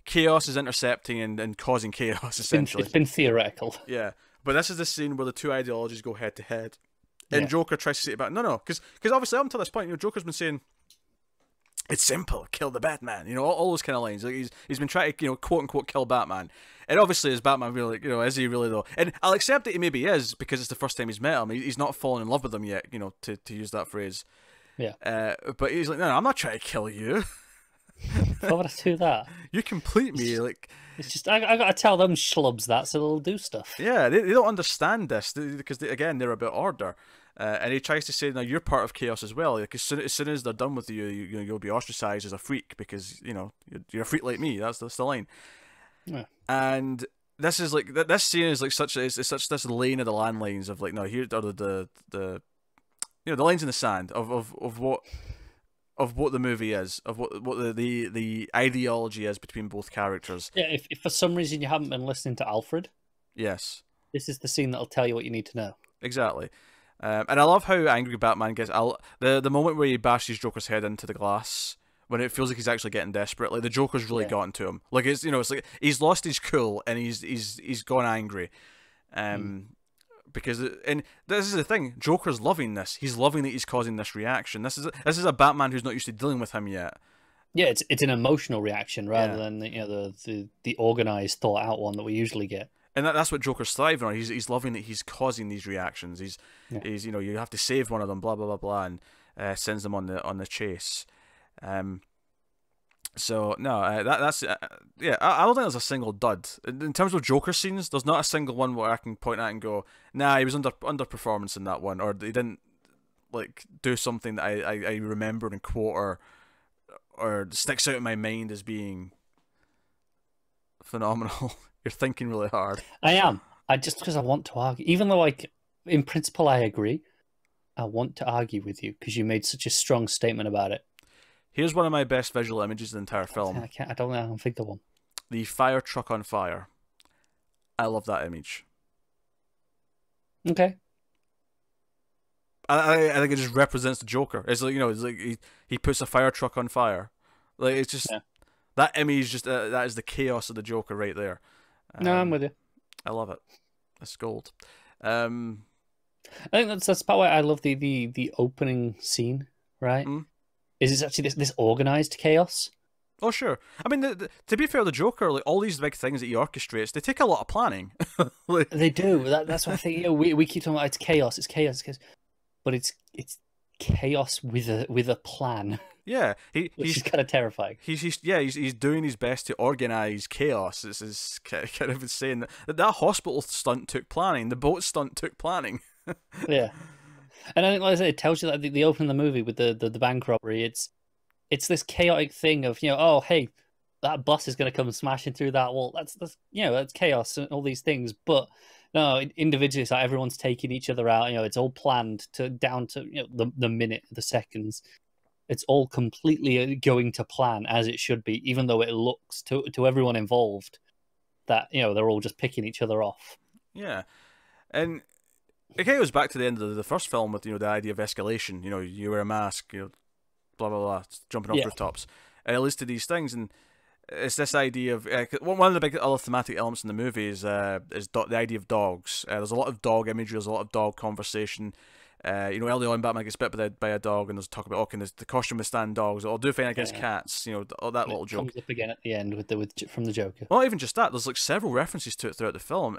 chaos is intercepting and causing chaos, essentially. It's been theoretical. Yeah, but this is the scene where the two ideologies go head to head. And Yeah. Joker tries to say about no, because obviously up until this point, Joker's been saying it's simple, kill the Batman, all those kind of lines. Like he's been trying to quote unquote kill Batman, and obviously is Batman really, is he really though? And I'll accept that he maybe is because it's the first time he's met him. He's not fallen in love with him yet, to use that phrase. Yeah. But he's like, no, I'm not trying to kill you. Why would I do that? You complete me, like. It's just I got to tell them schlubs that so they'll do stuff. Yeah, they don't understand this because again they're about order. And he tries to say, "Now you're part of chaos as well. Like as soon as they're done with you, you'll be ostracized as a freak because you're a freak like me." That's the line. Yeah. And this is like this scene is like it's such this lane of the landlines of like no here are the the lines in the sand of what the movie is, of what the ideology is between both characters. Yeah. If for some reason you haven't been listening to Alfred, Yes, this is the scene that'll tell you what you need to know. exactly. And I love how angry Batman gets. The moment where he bashes Joker's head into the glass, when it feels like he's actually getting desperate, like the Joker's really gotten to him. Like it's like he's lost his cool and he's gone angry, because and this is the thing. Joker's loving this. He's loving that he's causing this reaction. This is a Batman who's not used to dealing with him yet. Yeah, it's an emotional reaction rather than the organized, thought out one that we usually get. And that's what Joker's thriving on. He's loving that he's causing these reactions. He's you have to save one of them, blah blah blah blah, and sends them on the chase. So no, that's yeah. I don't think there's a single dud in terms of Joker scenes. There's not a single one where I can point at and go, nah, he was underperformance in that one, or he didn't like do something that I remember and quote or sticks out in my mind as being phenomenal. You're thinking really hard. I am. Because I want to argue, even though in principle I agree. I want to argue with you because you made such a strong statement about it. Here's one of my best visual images of the entire film. I don't know. I don't think of one. The fire truck on fire. I love that image. Okay. I think it just represents the Joker. It's like it's like he puts a fire truck on fire. Like it's just that image. Just that is the chaos of the Joker right there. No, I'm with you. I love it. It's gold. I think that's part why I love the opening scene. Right? Is it's actually this organized chaos. Oh sure. I mean, to be fair, the Joker, like all these big things that he orchestrates, they take a lot of planning. Like, they do. That's what I think. We keep talking about it's chaos. It's chaos. But it's chaos with a plan. Yeah, he's kind of terrifying. He's doing his best to organize chaos. This is kind of insane. That hospital stunt took planning. The boat stunt took planning. Yeah, and I think, like I said, it tells you that the opening of the movie with the bank robbery. It's this chaotic thing of oh hey, that bus is going to come smashing through that wall. That's chaos and all these things. But no, individually, it's like everyone's taking each other out. It's all planned down to the minute, the seconds. It's all completely going to plan as it should be, even though it looks to everyone involved that they're all just picking each other off. Yeah, and it kind of goes back to the end of the first film with the idea of escalation. You wear a mask, blah blah blah, jumping off rooftops, and it leads to these things. And it's this idea of one of the big other thematic elements in the movie is the idea of dogs. There's a lot of dog imagery. There's a lot of dog conversation. Early on, Batman gets bit by a dog, and there's talk about can the costume withstand dogs? Or do fine against cats? All that little joke comes up again at the end from the Joker. Well, not even just that. There's like several references to it throughout the film.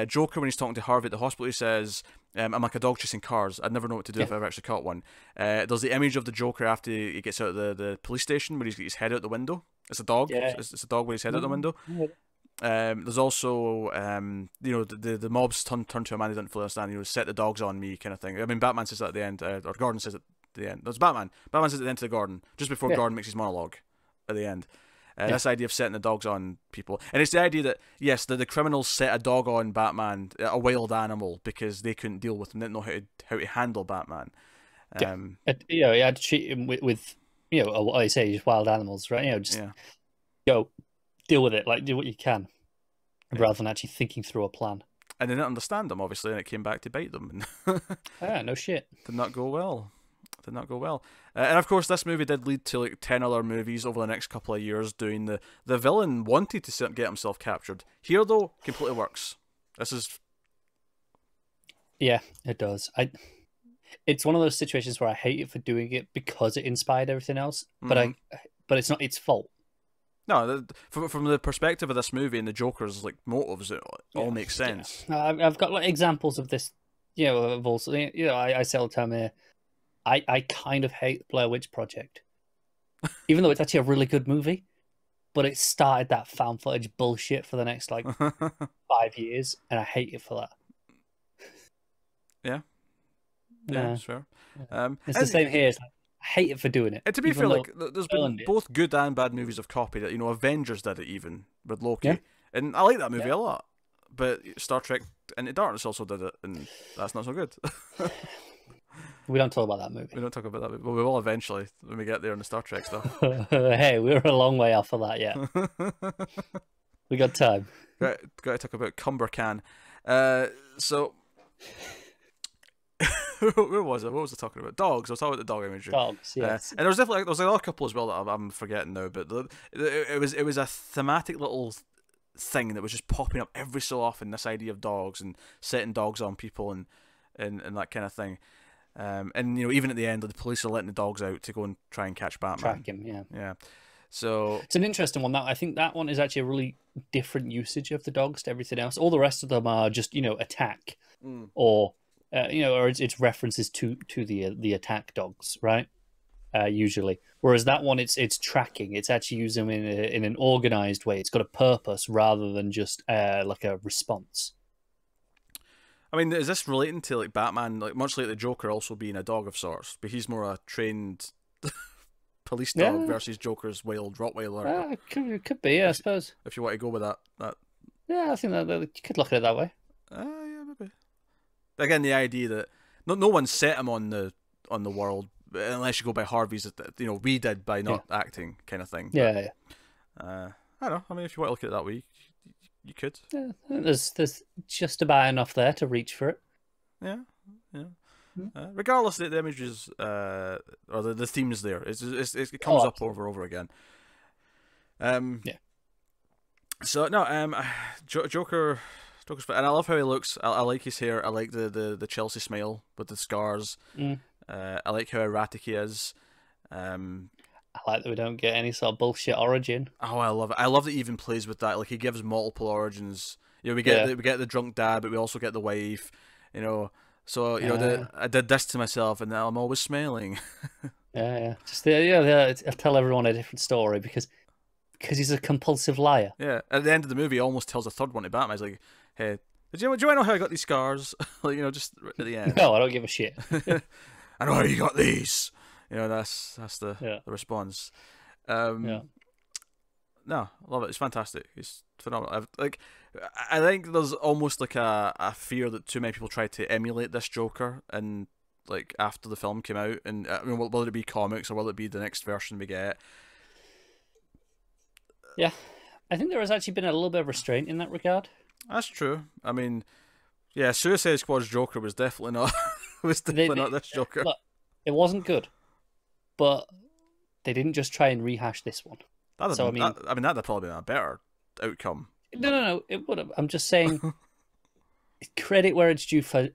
Joker, when he's talking to Harvey at the hospital, he says, "I'm like a dog chasing cars. I'd never know what to do if I ever actually caught one." There's the image of the Joker after he gets out of the police station, where he's got his head out the window. It's a dog. Yeah. It's a dog with his head out the window. Yeah. There's also the mobs turn to a man who doesn't fully understand. Set the dogs on me, kind of thing. I mean, Batman says that at the end, or Gordon says it at the end. That's Batman. Batman says it at the end to Gordon, just before Gordon makes his monologue at the end. This idea of setting the dogs on people, and it's the idea that yes, the criminals set a dog on Batman, a wild animal, because they couldn't deal with him, didn't know how to handle Batman. He had to treat him with what I say, just wild animals, right? Just go deal with it, like do what you can, rather than actually thinking through a plan. And they didn't understand them, obviously, and it came back to bite them. No shit. Did not go well. And of course, this movie did lead to like 10 other movies over the next couple of years doing the villain wanted to get himself captured. Here, though, completely works. This is... Yeah, it does. It's one of those situations where I hate it for doing it because it inspired everything else, but it's not its fault. No, from the perspective of this movie and the Joker's like motives, it all makes sense. Yeah. I've got like examples of this, of also, I say all the time here, I kind of hate the Blair Witch Project, even though it's actually a really good movie, but it started that found footage bullshit for the next like 5 years, and I hate it for that. Yeah, it's fair. It's the same here. It's like, I hate it for doing it. And to be fair, like there's been both good and bad movies have copied it. Avengers did it even with Loki, and I like that movie a lot. But Star Trek Into Darkness also did it, and that's not so good. We don't talk about that movie. We don't talk about that movie. Well, we will eventually when we get there in the Star Trek stuff. Hey, we're a long way off of that yet. We got time. Got to talk about Cumbercan. So... Where was it? What was I talking about? Dogs. I was talking about the dog imagery. Dogs, yes. And there's definitely another couple as well that I'm forgetting now. But it was a thematic little thing that was just popping up every so often. This idea of dogs and setting dogs on people and that kind of thing. And even at the end, the police are letting the dogs out to go and try and catch Batman. Track him, yeah. So it's an interesting one. I think that one is actually a really different usage of the dogs to everything else. All the rest of them are just attack or. Or it's references to the attack dogs, right? Usually, whereas that one, it's tracking. It's actually used them in an organized way. It's got a purpose rather than just like a response. I mean, is this relating to like Batman, like much like the Joker, also being a dog of sorts, but he's more a trained police dog versus Joker's wild Rottweiler? Could be, I suppose. If you want to go with that. Yeah, I think that you could look at it that way. Yeah, maybe. Again, the idea that no one set him on the world unless you go by Harvey's, we did by not acting kind of thing. Yeah. I don't know. I mean, if you want to look at it that way, you could. Yeah, there's just about enough there to reach for it. Yeah. Regardless, the images or the themes there, it comes up over and over again. So no, Joker. And I love how he looks. I like his hair. I like the Chelsea smile with the scars. I like how erratic he is. I like that we don't get any sort of bullshit origin. Oh, I love it. I love that he even plays with that. Like he gives multiple origins. We get the drunk dad, but we also get the wife. So I did this to myself, and now I'm always smiling. Just I tell everyone a different story because he's a compulsive liar. Yeah. At the end of the movie, he almost tells a third one to Batman. He's like, "Hey, do you want to know how I got these scars?" Just at the end. No, I don't give a shit. I know how you got these. That's the response. No, I love it. It's fantastic. It's phenomenal. I think there's almost like a fear that too many people try to emulate this Joker, and like after the film came out, and will it be comics or will it be the next version we get? Yeah, I think there has actually been a little bit of restraint in that regard. That's true. I mean, yeah, Suicide Squad's Joker was definitely not not this Joker. Look, it wasn't good, but they didn't just try and rehash this one. That'd probably been a better outcome. No, it would have. I'm just saying, credit where it's due for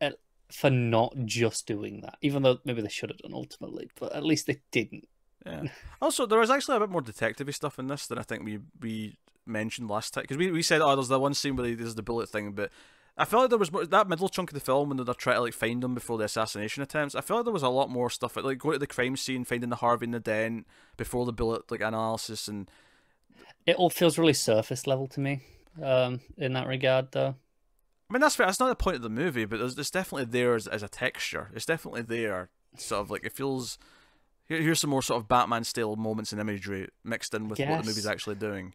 not just doing that, even though maybe they should have done ultimately, but at least they didn't. Yeah. Also, there was actually a bit more detective-y stuff in this than I think we mentioned last time, because we said, there's the one scene where he does the bullet thing, but I felt like there was more, that middle chunk of the film when they're trying to like find him before the assassination attempts. I felt like there was a lot more stuff, like going to the crime scene, finding the Harvey and the Dent before the bullet like analysis, and It all feels really surface level to me, in that regard, though. I mean, that's fair. That's not the point of the movie, but it's definitely there as a texture. It's definitely there, sort of like it feels. Here's some more sort of Batman-style moments and imagery mixed in with what the movie's actually doing.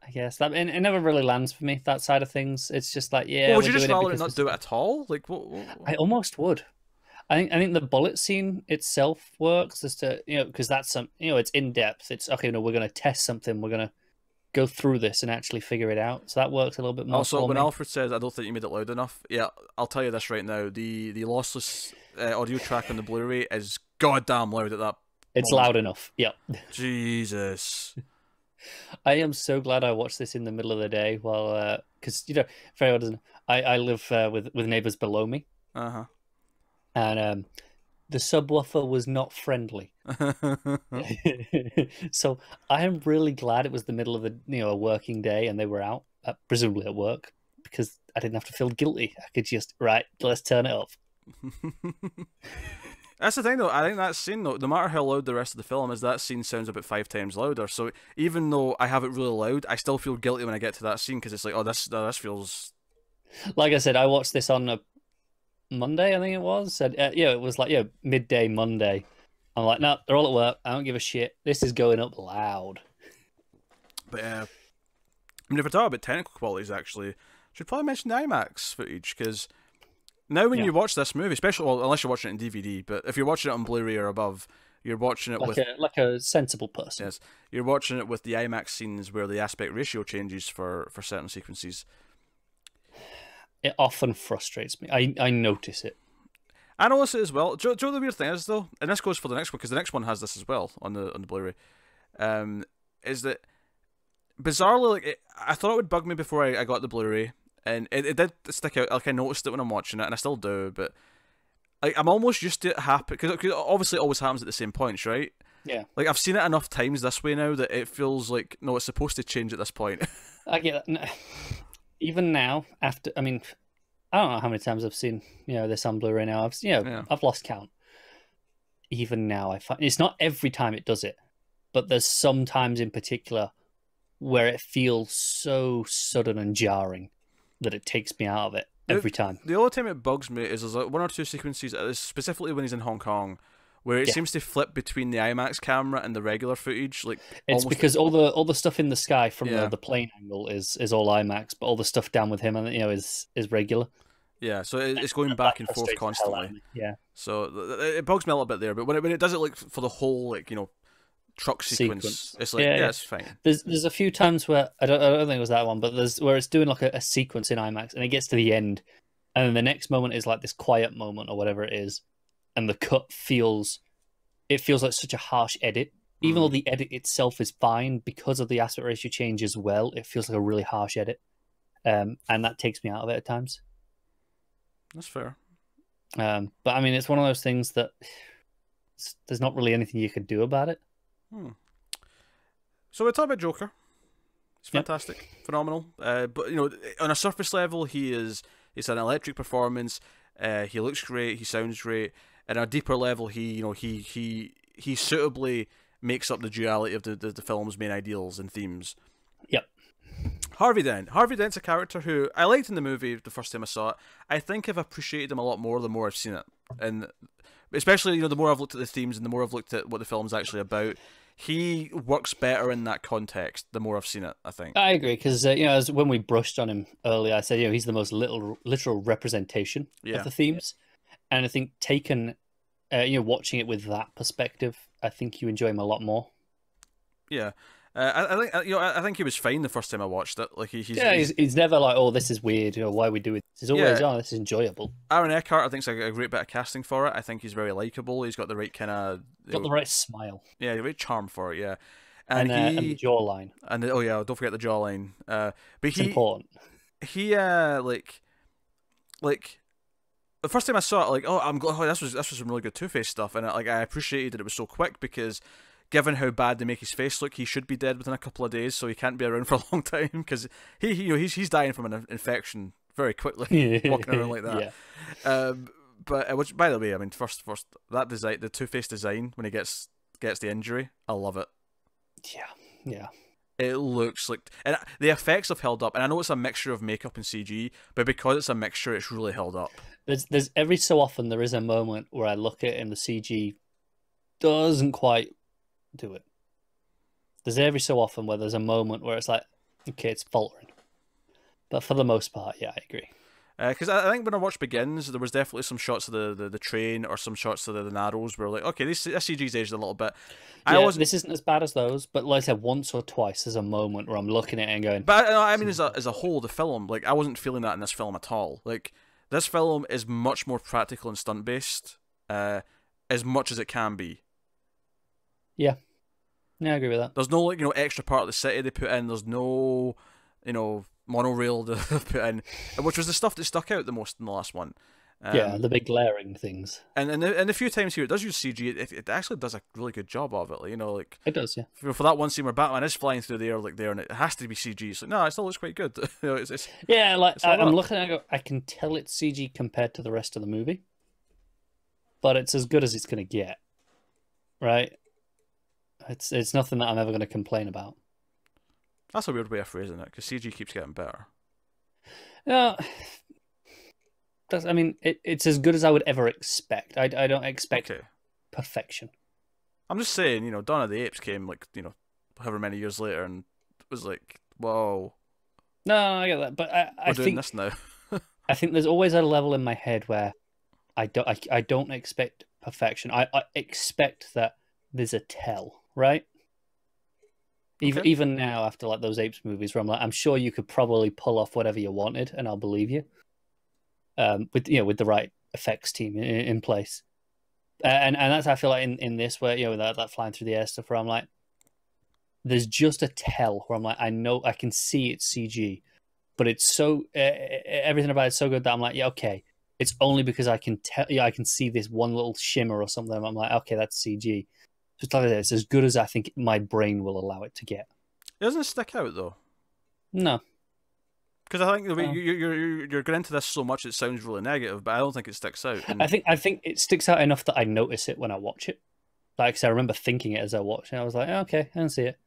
I guess that it never really lands for me, that side of things. It's just like, yeah. Well, would you just rather not do it at all? Like, what? I almost would. I think the bullet scene itself works as to, because that's it's in depth. It's okay. No, we're going to test something. We're going to go through this and actually figure it out. So that works a little bit more. Also, when Alfred says, "I don't think you made it loud enough," yeah, I'll tell you this right now: the lossless audio track on the Blu-ray is goddamn loud at that. It's loud enough. Yep. Jesus. I am so glad I watched this in the middle of the day while, because if anyone doesn't, I live with neighbors below me. And the subwoofer was not friendly. So I am really glad it was the middle of a working day and they were out, presumably at work, because I didn't have to feel guilty. I could just, right, let's turn it off. That's the thing, though. I think that scene, though, no matter how loud the rest of the film is, that scene sounds about 5 times louder. So even though I have it really loud, I still feel guilty when I get to that scene because it's like, oh, this feels. Like I said, I watched this on a Monday, I think it was. And, it was like midday Monday. I'm like, no, they're all at work. I don't give a shit. This is going up loud. But I mean, if we're talking about technical qualities, actually, should probably mention the IMAX footage because. Now, when you watch this movie, especially unless you're watching it in DVD, but if you're watching it on Blu-ray or above, you're watching it like a sensible person. Yes, you're watching it with the IMAX scenes where the aspect ratio changes for certain sequences. It often frustrates me. I notice it. I notice it as well. Do you know the weird thing is though, and this goes for the next one because the next one has this as well on the Blu-ray, is that bizarrely I thought it would bug me before I got the Blu-ray. And it did stick out. Like I noticed it when I'm watching it, and I still do. But I'm almost used to it happen because obviously it always happens at the same points, right? Yeah. Like I've seen it enough times this way now that it feels like no, it's supposed to change at this point. I get that. Even now, after I don't know how many times I've seen this on Blu-ray now. I've lost count. Even now, I find it's not every time it does it, but there's some times in particular where it feels so sudden and jarring that it takes me out of it every time. The only time it bugs me is there's like 1 or 2 sequences, specifically when he's in Hong Kong, where it seems to flip between the IMAX camera and the regular footage. Like it's because all the stuff in the sky from the plane angle is all IMAX, but all the stuff down with him and is regular. Yeah, so it's going back and forth constantly. Yeah. So it bugs me a little bit there, but when it does it like for the whole truck sequence. It's like it's fine. There's a few times where I don't think it was that one, but there's where it's doing like a sequence in IMAX and it gets to the end and then the next moment is like this quiet moment or whatever it is, and the cut feels like such a harsh edit. Even though the edit itself is fine, because of the aspect ratio change as well, it feels like a really harsh edit. And that takes me out of it at times. That's fair. But I mean it's one of those things that there's not really anything you can do about it. So we're talking about Joker. It's fantastic, phenomenal. But on a surface level, it's an electric performance. He looks great. He sounds great. And on a deeper level, he suitably makes up the duality of the film's main ideals and themes. Yep. Harvey Dent. Harvey Dent's a character who I liked in the movie the first time I saw it. I think I've appreciated him a lot more the more I've seen it, and especially the more I've looked at the themes and the more I've looked at what the film's actually about. He works better in that context the more I've seen it, I think. I agree, because as when we brushed on him earlier, I said he's the most literal representation of the themes, and I think taken, watching it with that perspective, I think you enjoy him a lot more. Yeah. I think he was fine the first time I watched it. Like he's never like, oh, this is weird. Why are we doing this? He's always, oh, this is enjoyable. Aaron Eckhart, I think, is a great bit of casting for it. I think he's very likable. He's got the right kind of the right smile. Yeah, the right charm for it. Yeah, and the jawline. And don't forget the jawline. But it's important. He like the first time I saw it, like, this was some really good Two-Face stuff, and I appreciated that it was so quick because, given how bad they make his face look, he should be dead within a couple of days, so he can't be around for a long time because he's dying from an infection very quickly, walking around like that. Yeah. Which, by the way, I mean, first that design, the Two-Face design when he gets the injury, I love it. Yeah. it looks like, and the effects have held up. And I know it's a mixture of makeup and CG, but because it's a mixture, it's really held up. There's every so often there is a moment where I look at it and the CG doesn't quite do it. There's every so often where there's a moment where it's like, okay, it's faltering. But for the most part, yeah, I agree. Because I think when I watched Begins, there was definitely some shots of the train or some shots of the Narrows where like, okay, this CG's aged a little bit. Yeah, this isn't as bad as those, but like I said, once or twice there's a moment where I'm looking at it and going... But I mean, as a whole, the film, like, I wasn't feeling that in this film at all. Like, this film is much more practical and stunt-based, as much as it can be. Yeah. Yeah, I agree with that. There's no, like, extra part of the city they put in. There's no, monorail to put in, which was the stuff that stuck out the most in the last one. Yeah, the big glaring things. And the few times here it does use CG, it actually does a really good job of it. Like it does, yeah. For that one scene where Batman is flying through the air like there, and it has to be CG. So no, it still looks quite good. Yeah, like I'm looking at it, I can tell it's CG compared to the rest of the movie, but it's as good as it's going to get, right? It's nothing that I'm ever going to complain about. That's a weird way of phrasing it, because CG keeps getting better. No, I mean, it's as good as I would ever expect. I don't expect perfection. I'm just saying, Dawn of the Apes came, like, however many years later, and it was like, whoa. No, I get that, but I think... doing this now. I think there's always a level in my head where I don't expect perfection. I expect that there's a tell, right? Even now, after like those Apes movies, where I'm sure you could probably pull off whatever you wanted, and I'll believe you. With the right effects team in place, and that's how I feel like in this, where that flying through the air stuff, where I'm like, there's just a tell where I'm like, I know I can see it's CG, but it's so everything about it's so good that I'm like, yeah, okay, it's only because I can tell, I can see this one little shimmer or something. I'm like, okay, that's CG. Just like that, it's as good as I think my brain will allow it to get. It doesn't stick out though. No. Because I think the way you're getting into this so much, it sounds really negative, but I don't think it sticks out. And... I think it sticks out enough that I notice it when I watch it. Like, 'cause I remember thinking it as I watched it. I was like, oh, okay, I don't see it.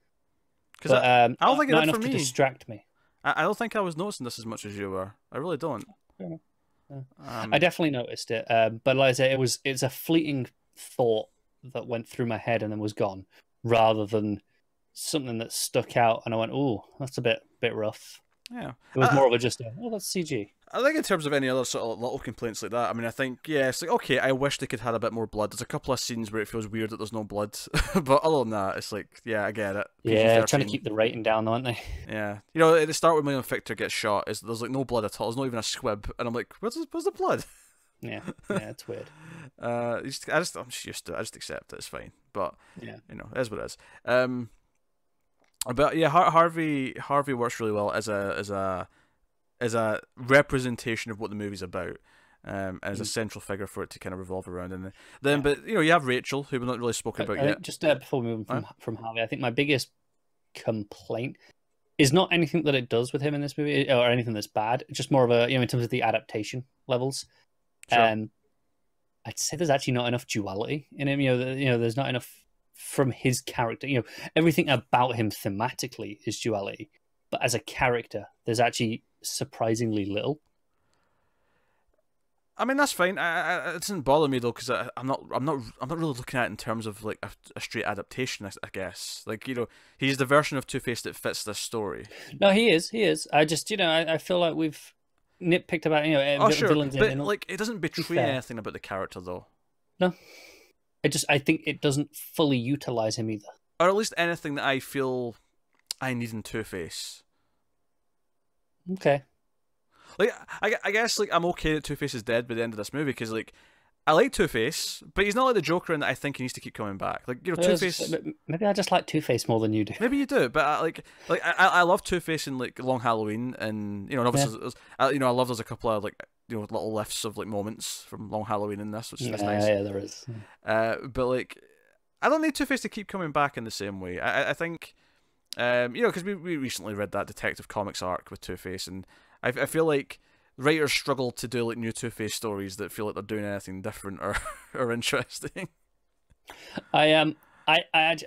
Because I don't think not it did enough for to me. Distract me. I don't think I was noticing this as much as you were. I really don't. Yeah. I definitely noticed it, but like I say, it's a fleeting thought that went through my head and then was gone, rather than something that stuck out and I went, oh, that's a bit rough. Yeah, it was more of a just that's CG. I think in terms of any other sort of little complaints like that, I mean, I think, yeah, it's like, okay, I wish they could have had a bit more blood. There's a couple of scenes where it feels weird that there's no blood, but other than that, it's like, yeah, I get it. Yeah, trying to keep the rating down, aren't they? Yeah, at the start when William Victor gets shot, there's like no blood at all. There's not even a squib, and I'm like, where's the blood? Yeah, it's weird. I'm just used to it. I just accept it. It's fine, but yeah, it is what it is. But yeah, Harvey works really well as a representation of what the movie's about, as a central figure for it to kind of revolve around. And then, but you have Rachel, who we've not really spoken about yet. Just before we move from Harvey, I think my biggest complaint is not anything that it does with him in this movie or anything that's bad. It's just more of a in terms of the adaptation levels. Sure. I'd say there's actually not enough duality in him. There's not enough from his character. Everything about him thematically is duality, but as a character, there's actually surprisingly little. I mean, that's fine. It doesn't bother me though, because I'm not really looking at it in terms of like a straight adaptation. I guess, like, he's the version of Two-Face that fits this story. No, he is. I just I feel like we've nitpicked about villains, but like it doesn't betray anything about the character though. No, I think it doesn't fully utilize him either, or at least anything that I feel I need in Two-Face. Okay. Like, I guess, like, I'm okay that Two-Face is dead by the end of this movie, because, like, I like Two-Face, but he's not like the Joker in that I think he needs to keep coming back. Like, Two-Face... Maybe I just like Two-Face more than you do. Maybe you do, but I love Two-Face in, like, Long Halloween, and, obviously, I love there's a couple of, like, little lifts of, like, moments from Long Halloween in this, which is nice. Yeah, there is. But, like, I don't need Two-Face to keep coming back in the same way. I think, because we recently read that Detective Comics arc with Two-Face, and I feel like writers struggle to do like new Two-Face stories that feel like they're doing anything different or interesting. A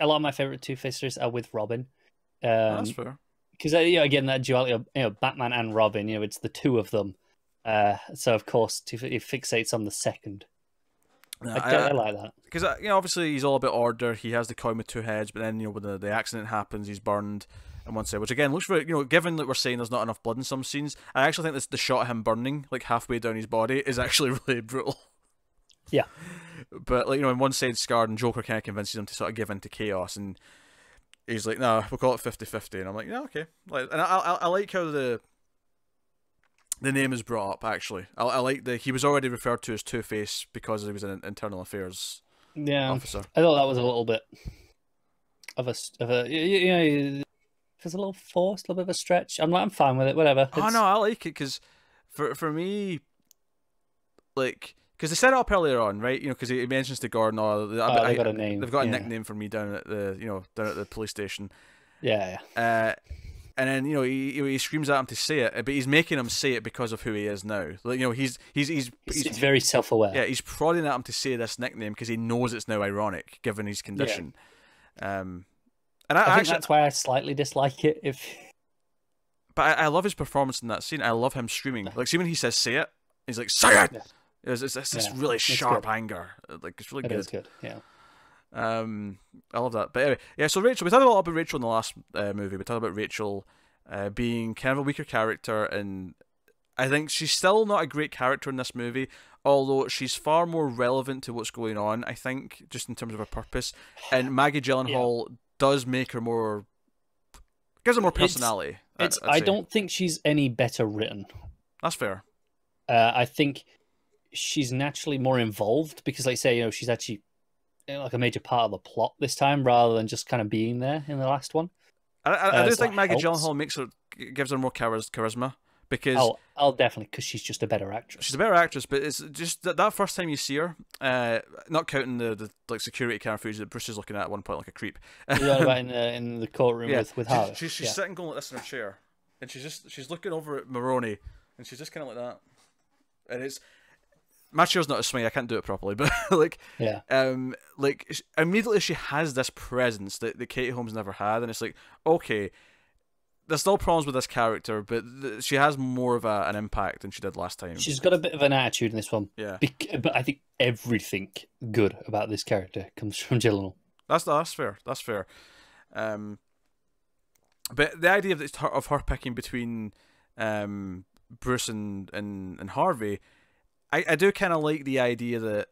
lot of my favorite Two-Face stories are with Robin, That's fair. Because again, that duality of Batman and Robin, it's the two of them. So of course, he fixates on the second. I like that because obviously he's all about order. He has the coin with two heads, but then when the accident happens, he's burned on one side, which again looks very given that we're saying there's not enough blood in some scenes, I actually think the shot of him burning like halfway down his body is actually really brutal. Yeah, but on one side scarred, and Joker kind of convinces him to sort of give in to chaos, and he's like, "No, we'll call it 50-50," and I'm like, "Yeah, okay." And I like how the name is brought up. Actually, I like he was already referred to as Two-Face because he was an internal affairs officer. I thought that was a little bit of a it's a little forced, a little bit of a stretch. I'm fine with it. Whatever. Oh no, I like it because for me, like. Because they set it up earlier on, right? Because he mentions to Gordon, they've got a name. They've got a nickname for me down at the police station. Yeah. And then he screams at him to say it, but he's making him say it because of who he is now. Like he's very self-aware. Yeah, he's prodding at him to say this nickname because he knows it's now ironic given his condition. Yeah. And I think that's why I slightly dislike it. But I love his performance in that scene. I love him screaming. Like, see when he says "say it," he's like "say it." Yeah. It's this really sharp anger. Like, it's really good. It is good, yeah. I love that. But anyway, yeah, so Rachel, we talked a lot about Rachel in the last movie. We talked about Rachel being kind of a weaker character, and I think she's still not a great character in this movie, although she's far more relevant to what's going on, I think, just in terms of her purpose. And Maggie Gyllenhaal does make her more... gives her more personality. I don't think she's any better written. That's fair. I think... she's naturally more involved because, like say, she's actually like a major part of the plot this time rather than just kind of being there in the last one. I do think Maggie Gyllenhaal gives her more charisma because I'll definitely, because she's just a better actress. She's a better actress, but it's just that first time you see her, not counting the like security camera footage that Bruce is looking at one point like a creep. You know about in the courtroom with Harvey. She's sitting going like this in her chair, and she's looking over at Maroney, and she's just kind of like that, and it's. My chair's not a swing, I can't do it properly, but immediately she has this presence that Katie Holmes never had, and it's like, okay, there's still problems with this character, but she has more of an impact than she did last time. She's got a bit of an attitude in this one, but I think everything good about this character comes from Gyllenhaal. That's fair. But the idea of her picking between Bruce and Harvey. I do kind of like the idea that,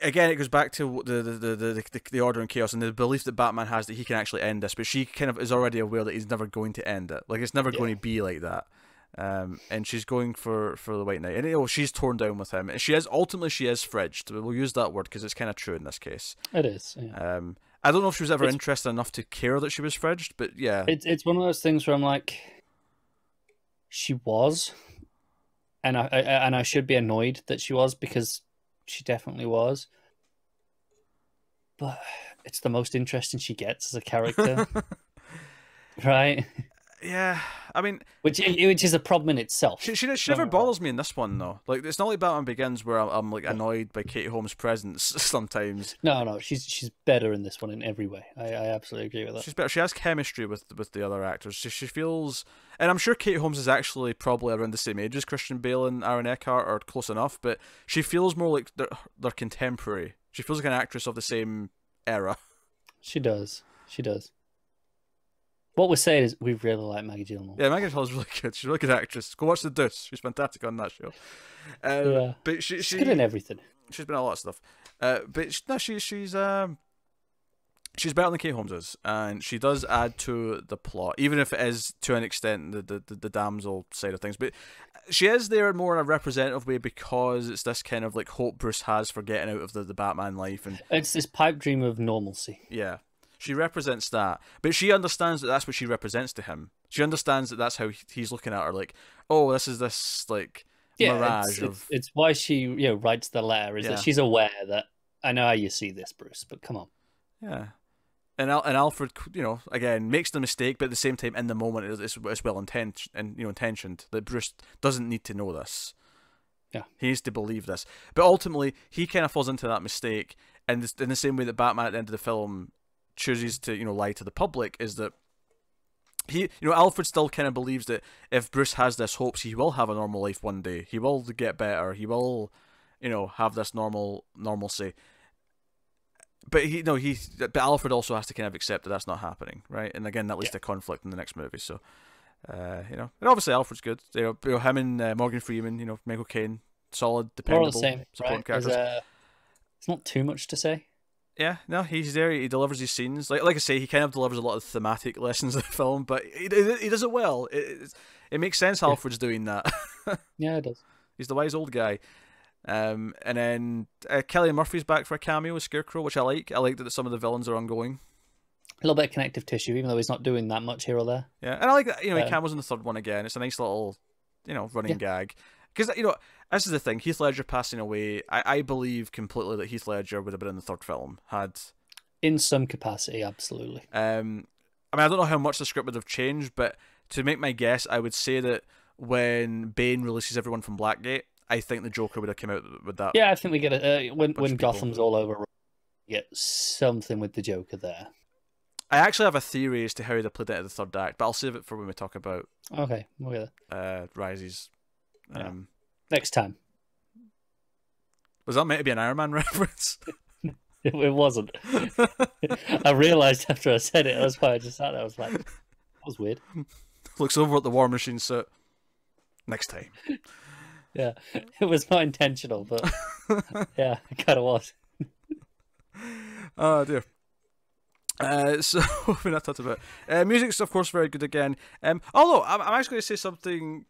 again, it goes back to the order and chaos and the belief that Batman has that he can actually end this, but she kind of is already aware that he's never going to end it. Like, it's never going to be like that. And she's going for the White Knight, and she's torn down with him. And she is fridged. We'll use that word because it's kind of true in this case. It is. Yeah. I don't know if she was ever interested enough to care that she was fridged, but yeah, it's one of those things where I'm like, she was. And I should be annoyed that she was, because she definitely was. But it's the most interesting she gets as a character, right? Yeah, I mean, which is a problem in itself. She never bothers me in this one though. Like, it's not like Batman Begins where I'm like annoyed by Katie Holmes' presence sometimes. No, she's better in this one in every way. I absolutely agree with that. She's better. She has chemistry with the other actors. She feels, and I'm sure Katie Holmes is actually probably around the same age as Christian Bale and Aaron Eckhart, or close enough. But she feels more like they're contemporary. She feels like an actress of the same era. She does. What we're saying is we really like Maggie Gyllenhaal. Yeah, Maggie Gyllenhaal is really good. She's a really good actress. Go watch The Deuce. She's fantastic on that show. But she's good in everything. She's been in a lot of stuff. She's better than Kate Holmes is, and she does add to the plot, even if it is to an extent the damsel side of things. But she is there more in a representative way because it's this kind of like hope Bruce has for getting out of the Batman life, and it's this pipe dream of normalcy. Yeah. She represents that, but she understands that that's what she represents to him. She understands that that's how he's looking at her, like, oh, this is this like mirage of. It's why she writes the letter. Is that she's aware that I know how you see this, Bruce, but come on. Yeah, and Alfred, again makes the mistake, but at the same time, in the moment, it's well intentioned that Bruce doesn't need to know this. Yeah, he needs to believe this, but ultimately he kind of falls into that mistake, and in the same way that Batman at the end of the film chooses to, lie to the public is that Alfred still kind of believes that if Bruce has this hopes, he will have a normal life one day. He will get better. He will, have this normalcy. But but Alfred also has to kind of accept that that's not happening, right? And again, that leads to conflict in the next movie. So, and obviously Alfred's good. Him and Morgan Freeman, Michael Caine, solid, dependable, all the same, supporting right? characters. It's not too much to say. Yeah, no, he's there. He delivers his scenes. Like I say, he kind of delivers a lot of thematic lessons in the film, but he does it well. It makes sense Alfred's doing that. Yeah, it does. He's the wise old guy. And then Cillian Murphy's back for a cameo as Scarecrow, which I like. I like that some of the villains are ongoing. A little bit of connective tissue, even though he's not doing that much here or there. Yeah, and I like that. He cameos in the third one again. It's a nice little, running gag. Because this is the thing. Heath Ledger passing away. I believe completely that Heath Ledger would have been in the third film in some capacity, absolutely. I don't know how much the script would have changed, but to make my guess, I would say that when Bane releases everyone from Blackgate, I think the Joker would have come out with that. Yeah, I think we get when Gotham's all over, we get something with the Joker there. I actually have a theory as to how they'd played it in the third act, but I'll save it for when we talk about Rises. Next time. Was that meant to be an Iron Man reference? It wasn't. I realised after I said it. That's why I just sat there. I was like, that was weird. Looks over at the War Machine suit. Next time. Yeah, it was not intentional, but yeah, it kind of was. Oh dear. So we're not talking about music's of course very good again. Although I'm actually going to say something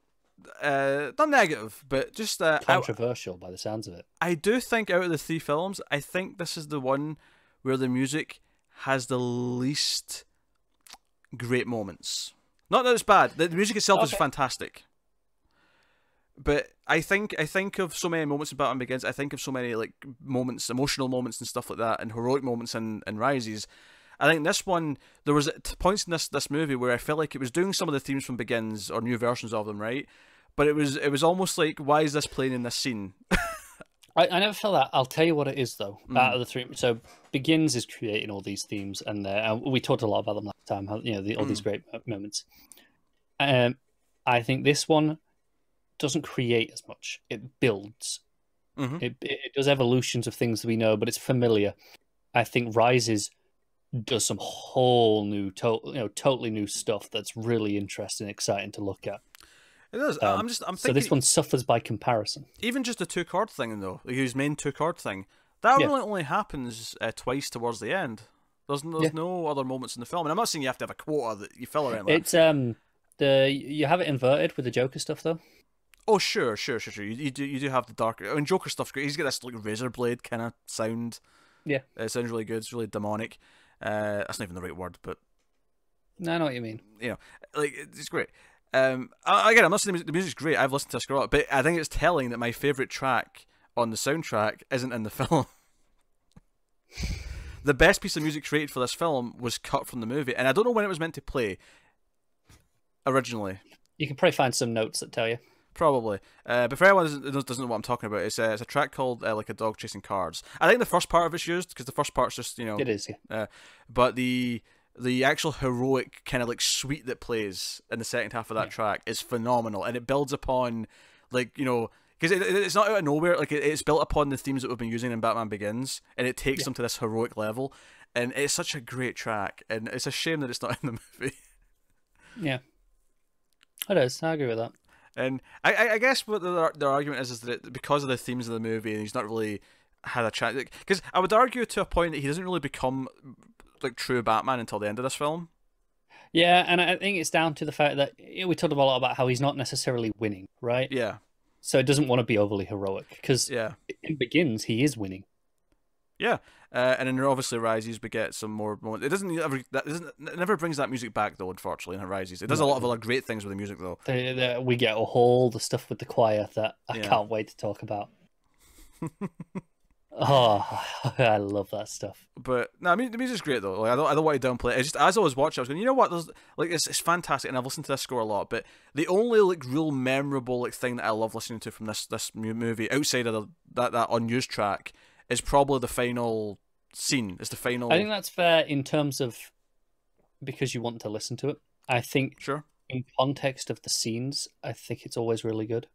not negative, but just controversial by the sounds of it. I do think out of the three films, I think this is the one where the music has the least great moments. Not that it's bad. The music itself is fantastic. But I think of so many moments in Batman Begins. I think of so many moments, emotional moments and stuff like that, and heroic moments in Rises. I think this one, there was points in this movie where I felt like it was doing some of the themes from Begins or new versions of them, right? But it was almost like, why is this playing in this scene? I never felt that. I'll tell you what it is though. Out of the three, so Begins is creating all these themes, and we talked a lot about them last time. All these great moments. I think this one doesn't create as much. It builds. It does evolutions of things that we know, but it's familiar. I think Rises does some whole new, totally new stuff that's really interesting, exciting to look at. It does. I'm thinking. So this one suffers by comparison. Even just the 2-chord thing, though, his main 2-chord thing, that really only happens twice towards the end. There's no other moments in the film, and I'm not saying you have to have a quota that you fill around. It's you have it inverted with the Joker stuff though. Oh sure. You do have the darker. I mean, Joker stuff's great. He's got this razor blade kind of sound. Yeah, it sounds really good. It's really demonic. That's not even the right word, but I know what you mean. It's great. Again, I'm not saying the music's great. I've listened to this a lot, but I think it's telling that my favorite track on the soundtrack isn't in the film. The best piece of music created for this film was cut from the movie, and I don't know when it was meant to play originally. You can probably find some notes that tell you. Probably. But for anyone who doesn't know what I'm talking about, it's a track called Like a Dog Chasing Cars. I think the first part of it's used, because the first part's just, It is, yeah. But the actual heroic kind of suite that plays in the second half of that track is phenomenal, and it builds upon, because it's not out of nowhere, it's built upon the themes that we've been using in Batman Begins, and it takes them to this heroic level, and it's such a great track, and it's a shame that it's not in the movie. Yeah. It is, I agree with that. And I guess what their argument is that because of the themes of the movie, and he's not really had a chance. Because I would argue to a point that he doesn't really become true Batman until the end of this film. Yeah, and I think it's down to the fact that we talked a lot about how he's not necessarily winning, right? Yeah. So it doesn't want to be overly heroic, because in Begins he is winning. Yeah. And then obviously Rises, we get some more moments. It never brings that music back though, unfortunately, in Rises. It does a lot of other great things with the music though. We get all the stuff with the choir that I can't wait to talk about. Oh, I love that stuff. But no, I mean the music's great though. I don't want to downplay it. It's just, as I was watching, I was going, you know what? There's it's fantastic, and I've listened to this score a lot. But the only real memorable thing that I love listening to from this movie, outside of that unused track, is probably the final scene. It's the final. I think that's fair in terms of because you want to listen to it. I think Sure. in context of the scenes, I think it's always really good.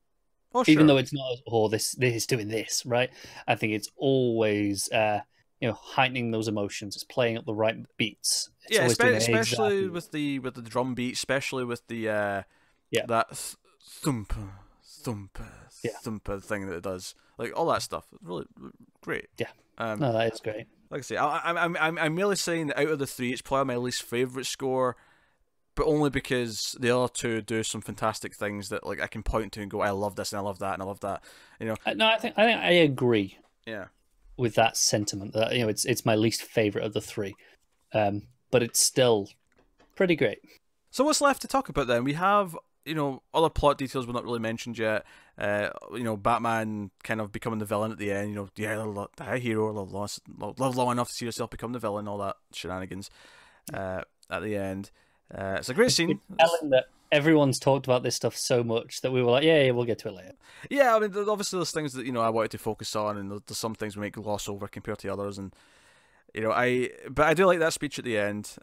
Oh, sure. Even though it's not, this is doing this, right? I think it's always, heightening those emotions. It's playing up the right beats. It's especially with the drum beat, especially with the that thump thing that it does, like all that stuff. Really great. Yeah. No, that is great. Like I say, I'm merely saying that out of the three, it's probably my least favorite score. But only because the other two do some fantastic things that like I can point to and go, I love this and I love that and I love that. You know. No, I think I agree. Yeah. With that sentiment, that it's my least favorite of the three, but it's still pretty great. So what's left to talk about then? We have other plot details we're not really mentioned yet. Batman kind of becoming the villain at the end. The hero love long enough to see yourself become the villain. All that shenanigans at the end. It's a great scene. Telling that everyone's talked about this stuff so much that we were like, yeah, we'll get to it later. Yeah, I mean, obviously there's things that I wanted to focus on, and there's some things we might gloss over compared to others, and but I do like that speech at the end,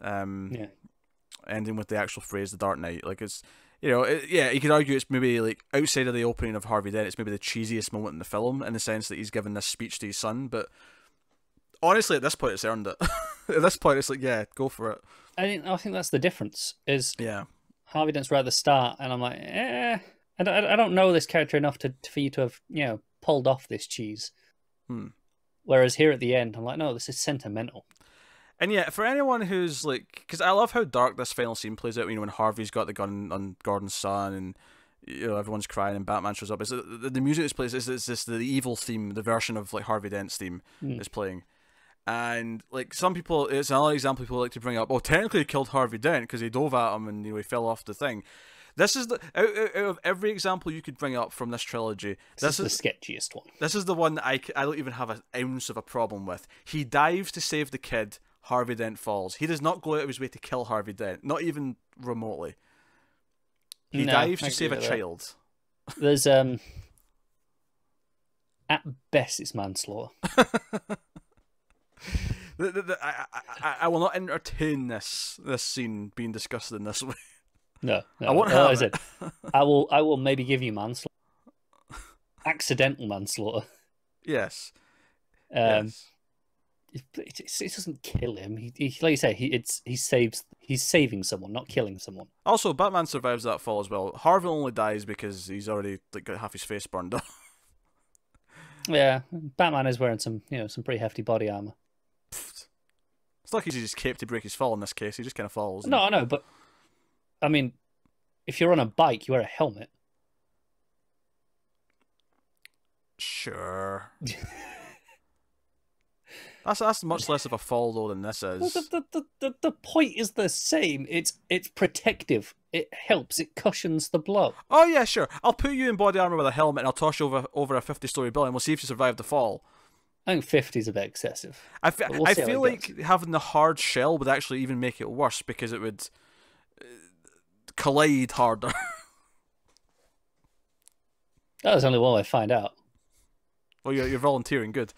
ending with the actual phrase "The Dark Knight." Like it's, you could argue it's maybe like outside of the opening of Harvey Dent, it's maybe the cheesiest moment in the film in the sense that he's given this speech to his son, but honestly, at this point, it's earned it. At this point, it's like, yeah, go for it. I think that's the difference. Is Harvey Dent's right at the start, and I'm like, I don't know this character enough for you to have pulled off this cheese. Whereas here at the end, I'm like, no, this is sentimental. And yeah, for anyone who's like, because I love how dark this final scene plays out. When Harvey's got the gun on Gordon's son, and everyone's crying, and Batman shows up. It's the music that's plays. It's this the evil theme, the version of like Harvey Dent's theme is playing. And like some people, it's another example people like to bring up. Oh, technically he killed Harvey Dent because he dove at him and he fell off the thing. This is the out of every example you could bring up from this trilogy. This is the sketchiest one. This is the one that I don't even have an ounce of a problem with. He dives to save the kid. Harvey Dent falls. He does not go out of his way to kill Harvey Dent, not even remotely. He dives to save a child. There's at best it's manslaughter. I will not entertain this scene being discussed in this way. No. I won't have it. I will maybe give you manslaughter. Accidental manslaughter. Yes. Yes. It doesn't kill him. He like you say, he's saving someone, not killing someone. Also, Batman survives that fall as well. Harvey only dies because he's already got half his face burned off. Yeah, Batman is wearing some pretty hefty body armor. It's like he's just cape to break his fall in this case. He just kind of falls. No, I know, but I mean, if you're on a bike, you wear a helmet. Sure. That's much less of a fall though than this is. The point is the same. It's protective. It helps. It cushions the blow. Oh yeah, sure. I'll put you in body armor with a helmet and I'll toss you over a 50-story building. We'll see if you survive the fall. I think 50 is a bit excessive. I feel like having the hard shell would actually even make it worse because it would collide harder. That was only one way to find out. Well, you're volunteering. Good.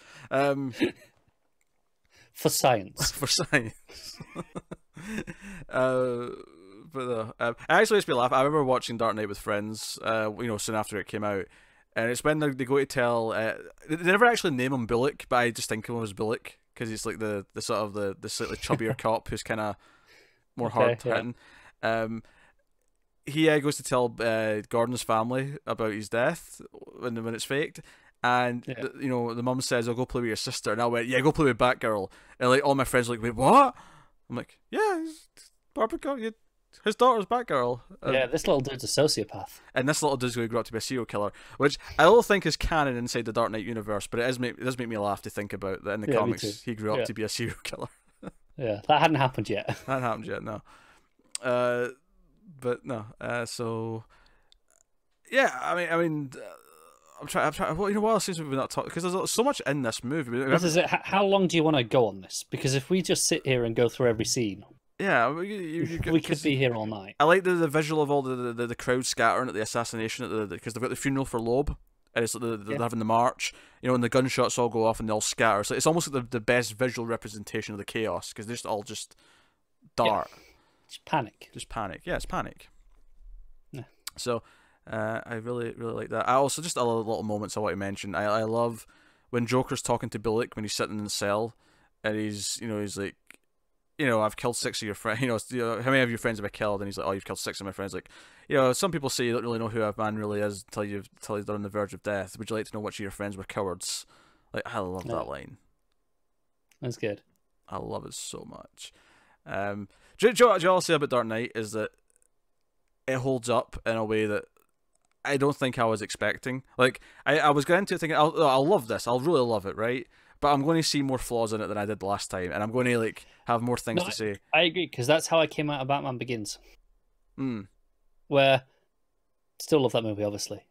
For science. For science. But it actually makes me laugh. I remember watching Dark Knight with friends, soon after it came out. And it's when they go to tell... they never actually name him Bullock, but I just think of him as Bullock, because he's like the sort of the slightly chubbier cop who's kind of more hard-hitting. Yeah. He goes to tell Gordon's family about his death when it's faked. And the mum says, "I'll go play with your sister," and I went, "Yeah, go play with Batgirl." And like all my friends are like, "Wait, what?" I'm like, "Yeah, Barbara, his daughter's Batgirl." Yeah, this little dude's a sociopath, and this little dude's going to grow up to be a serial killer, which I don't think is canon inside the Dark Knight universe, but it does make me laugh to think about that in the comics he grew up to be a serial killer. Yeah, that hadn't happened yet. That hadn't happened yet, no. But no, so yeah, I mean. I'm trying. Well, what else is we not talking? Because there's so much in this movie. This is it. How long do you want to go on this? Because if we just sit here and go through every scene, yeah, we could be here all night. I like the visual of all the crowd scattering at the assassination because they've got the funeral for Loeb, and it's like they're having the march, and the gunshots all go off and they all scatter. So it's almost like the best visual representation of the chaos, because they're just all just dart. Yeah. Just panic. Just panic. Yeah, it's panic. Yeah. So I really, really like that. I also, just a little moments I want to mention. I love when Joker's talking to Bullock when he's sitting in the cell, and he's like, I've killed 6 of your friends. How many of your friends have I killed? And he's like, oh, you've killed 6 of my friends. Like, some people say you don't really know who a man really is until they're on the verge of death. Would you like to know which of your friends were cowards? Like, I love that line. That's good. I love it so much. Do you know what I'll say about Dark Knight is that it holds up in a way that I don't think I was expecting. Like, I was going into it thinking, I'll love this. I'll really love it, right? But I'm going to see more flaws in it than I did last time, and I'm going to have more things to say. I agree, because that's how I came out of Batman Begins. Where, still love that movie, obviously,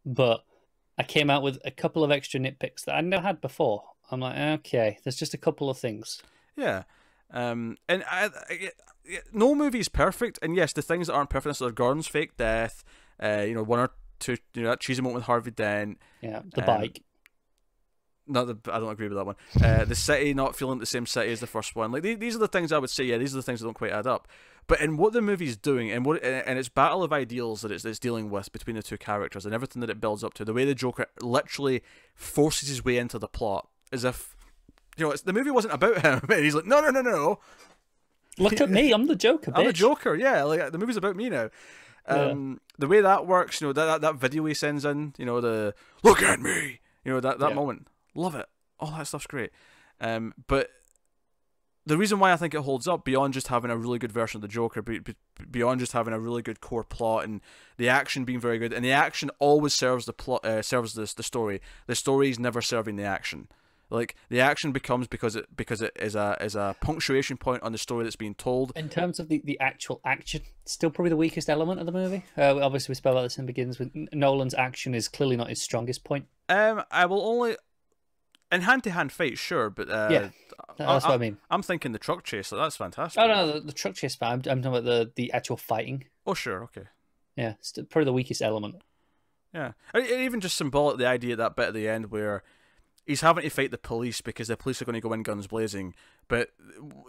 but I came out with a couple of extra nitpicks that I'd never had before. I'm like, okay, there's just a couple of things. Yeah, and no movie is perfect, and yes, the things that aren't perfect, so Gordon's fake death, one or two, that cheesy moment with Harvey Dent, the bike. I don't agree with that one. The city not feeling the same city as the first one. Like, these are the things I would say. Yeah, these are the things that don't quite add up. But in what the movie's doing, and its battle of ideals that it's dealing with between the two characters, and everything that it builds up to, the way the Joker literally forces his way into the plot, as if the movie wasn't about him, and he's like, no. Look at me, I'm the Joker. Bitch. I'm the Joker. Yeah, like, the movie's about me now. The way that works, that video he sends in, the look at me, that moment. Love it. All that stuff's great. But the reason why I think it holds up, beyond just having a really good version of the Joker, beyond just having a really good core plot and the action being very good, and the action always serves the plot, serves the story. The story is never serving the action. Like, the action becomes because it is a punctuation point on the story that's being told. In terms of the actual action, still probably the weakest element of the movie. Obviously, we spoke about this in Begins. With Nolan's action is clearly not his strongest point. I will only. In hand-to-hand fights, sure, but that's what I mean. I'm thinking the truck chase. That's fantastic. Oh no, the truck chase. I'm talking about the actual fighting. Oh sure, okay. Yeah, it's probably the weakest element. Yeah, even just symbolic, the idea, that bit at the end where he's having to fight the police because the police are going to go in guns blazing, but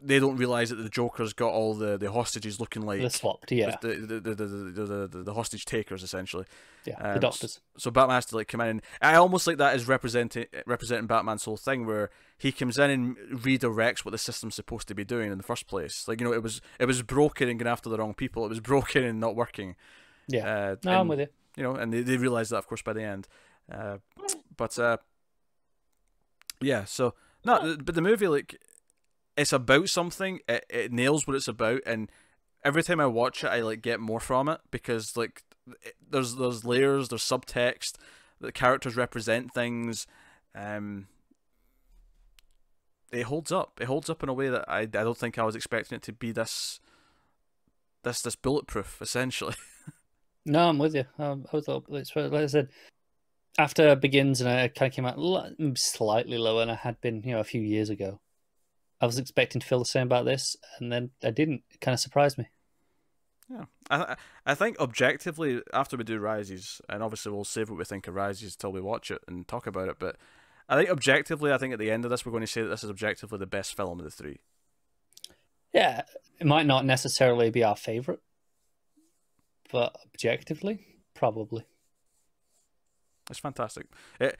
they don't realise that the Joker's got all the hostages looking like they're swapped. Yeah, the hostage takers, essentially. Yeah, the doctors. So Batman has to come in, and I almost like that as representing Batman's whole thing, where he comes in and redirects what the system's supposed to be doing in the first place. Like, it was broken and going after the wrong people. It was broken and not working. Yeah, I'm with you. And they realise that, of course, by the end. Yeah, so no, but the movie, like, it's about something. It nails what it's about, and every time I watch it, I get more from it, because there's layers, there's subtext, the characters represent things. It holds up. It holds up in a way that I don't think I was expecting it to be this bulletproof, essentially. No, I'm with you. I thought, like I said, after Begins, and I kind of came out slightly lower than I had been, a few years ago. I was expecting to feel the same about this, and then I didn't. It kind of surprised me. Yeah, I think objectively, after we do Rises, and obviously we'll save what we think of Rises till we watch it and talk about it, but I think objectively, at the end of this, we're going to say that this is objectively the best film of the three. Yeah, it might not necessarily be our favourite, but objectively, probably. It's fantastic. It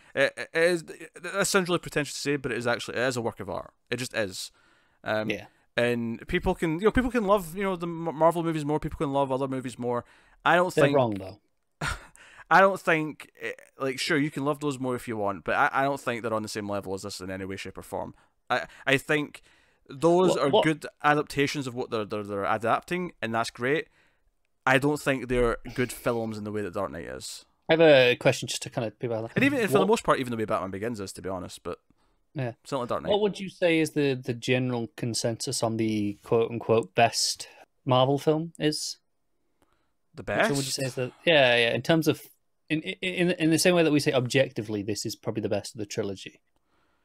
is. That sounds really pretentious to say, but it is a work of art. It just is. Yeah. And people can love the Marvel movies more. People can love other movies more. I don't They're think wrong though. I don't think sure, you can love those more if you want, but I don't think they're on the same level as this in any way, shape, or form. I think those are good adaptations of what they're adapting, and that's great. I don't think they're good films in the way that Dark Knight is. I have a question just to kind of people. And even for the most part, even the way Batman Begins is, to be honest, but yeah, certainly Dark Knight. What would you say is the general consensus on the quote unquote best Marvel film is? The best? So would you say is that in terms of in the same way that we say objectively this is probably the best of the trilogy.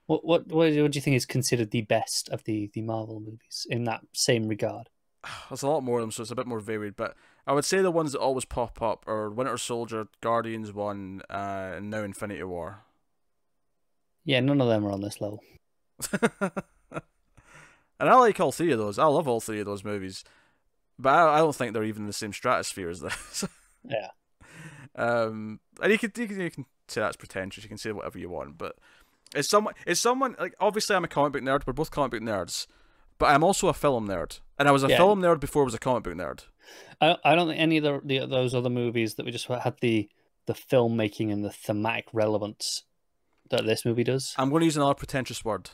What do you think is considered the best of the Marvel movies in that same regard? there's a lot more of them, so it's a bit more varied. But I would say the ones that always pop up are Winter Soldier, Guardians 1, and now Infinity War. Yeah, none of them are on this level. And I like all three of those. I love all three of those movies. But I don't think they're even in the same stratosphere as this. Yeah. And you can say that's pretentious. You can say whatever you want, but it's someone like, obviously I'm a comic book nerd. We're both comic book nerds, but I'm also a film nerd, and I was a film nerd before I was a comic book nerd. I don't think any of those other movies that we just had the filmmaking and the thematic relevance that this movie does. I'm going to use another pretentious word.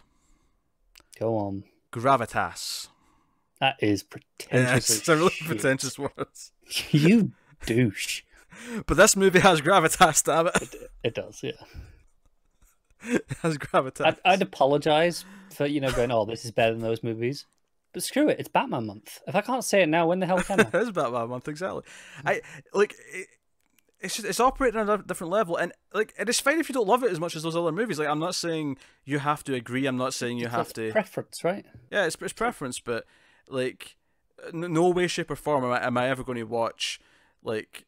Go on. Gravitas. That is pretentious. Yeah, it's a really pretentious word. You douche. But this movie has gravitas, damn it. It does, yeah. It has gravitas. I'd apologise for, going, oh, this is better than those movies. But screw it, it's Batman month. If I can't say it now, when the hell can I? It is Batman month, exactly. It's operating on a different level, and it is fine if you don't love it as much as those other movies. Like, I'm not saying you have to agree. I'm not saying you have to. Preference, right? Yeah, it's preference, but no way, shape, or form am I ever going to watch like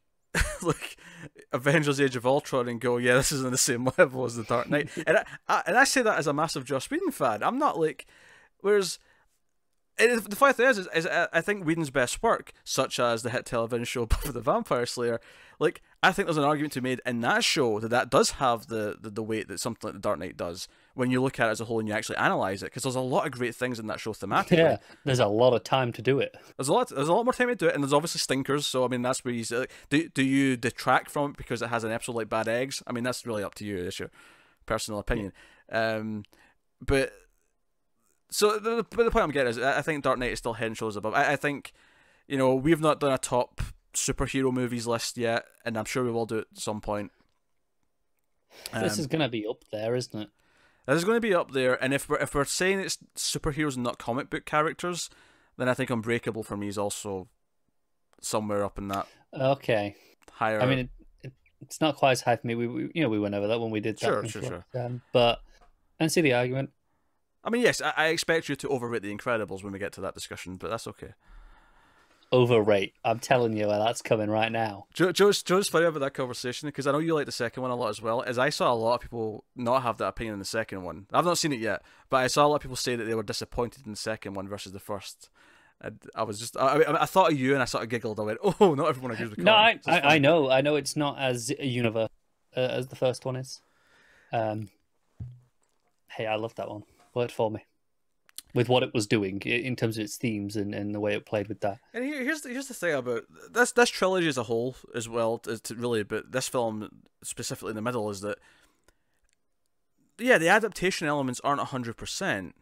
Avengers: Age of Ultron and go, yeah, this is on the same level as The Dark Knight. And I say that as a massive Joss Whedon fan. I'm not whereas. The funny thing is I think Whedon's best work, such as the hit television show Buffy the Vampire Slayer, I think there's an argument to be made in that show that does have the weight that something like The Dark Knight does when you look at it as a whole and you actually analyze it, because there's a lot of great things in that show thematically. Yeah, there's a lot of time to do it. There's a lot more time to do it, and there's obviously stinkers. So I mean, that's where you do you detract from it because it has an episode like Bad Eggs? I mean, that's really up to you. That's your personal opinion. But. So the point I'm getting is I think Dark Knight is still head and shoulders above. I think, we've not done a top superhero movies list yet, and I'm sure we will do it at some point. This is going to be up there, isn't it? This is going to be up there, and if we're saying it's superheroes and not comic book characters, then I think Unbreakable for me is also somewhere up in that. Okay. Higher. I mean, it's not quite as high for me. We went over that when we did that. Sure. But I see the argument. I mean, yes, I expect you to overrate The Incredibles when we get to that discussion, but that's okay. Overrate. I'm telling you where that's coming right now. Joe's funny about that conversation, because I know you like the second one a lot as well, as I saw a lot of people not have that opinion in the second one. I've not seen it yet, but I saw a lot of people say that they were disappointed in the second one versus the first. And I was just, I thought of you and I sort of giggled. I went, oh, not everyone agrees with Colin. No, I know it's not as universe as the first one is. Hey, I loved that one. Worked for me with what it was doing in terms of its themes and the way it played with that. And here's the thing about this trilogy as a whole as well, but this film specifically in the middle is that, yeah, the adaptation elements aren't 100%,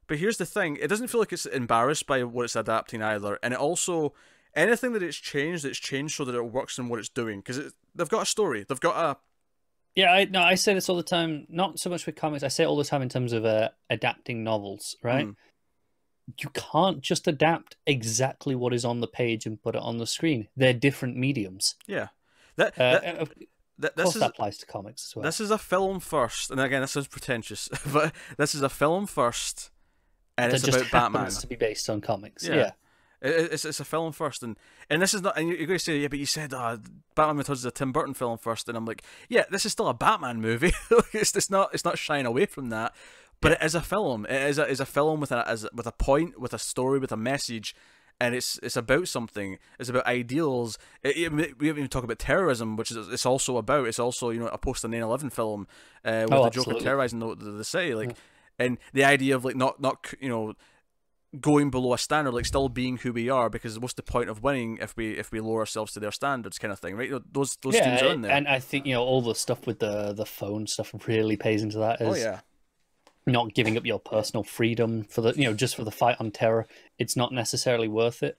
but here's the thing: it doesn't feel like it's embarrassed by what it's adapting either, and it also, anything that it's changed so that it works in what it's doing, because they've got a story, they've got a. Yeah, I say this all the time, not so much with comics, I say it all the time in terms of adapting novels, right? You can't just adapt exactly what is on the page and put it on the screen. They're different mediums. Yeah. Of course that applies to comics as well. This is a film first, and again, this is pretentious, but this is a film first, and it's about Batman. To be based on comics, yeah. It's a film first, and this is not. And you're going to say, yeah, but you said Batman Returns is a Tim Burton film first, and I'm like, yeah, this is still a Batman movie. it's not shying away from that, but it is a film. It is a film with a point, with a story, with a message, and it's about something. It's about ideals. We haven't even talked about terrorism, which is it's also about. It's also a post 9/11 film with the Joker terrorizing the city, and the idea of not going below a standard, still being who we are, because what's the point of winning if we lower ourselves to their standards, kind of thing, right? Those themes are in there. And I think all the stuff with the phone stuff really pays into that. Not giving up your personal freedom for the just for the fight on terror. It's not necessarily worth it,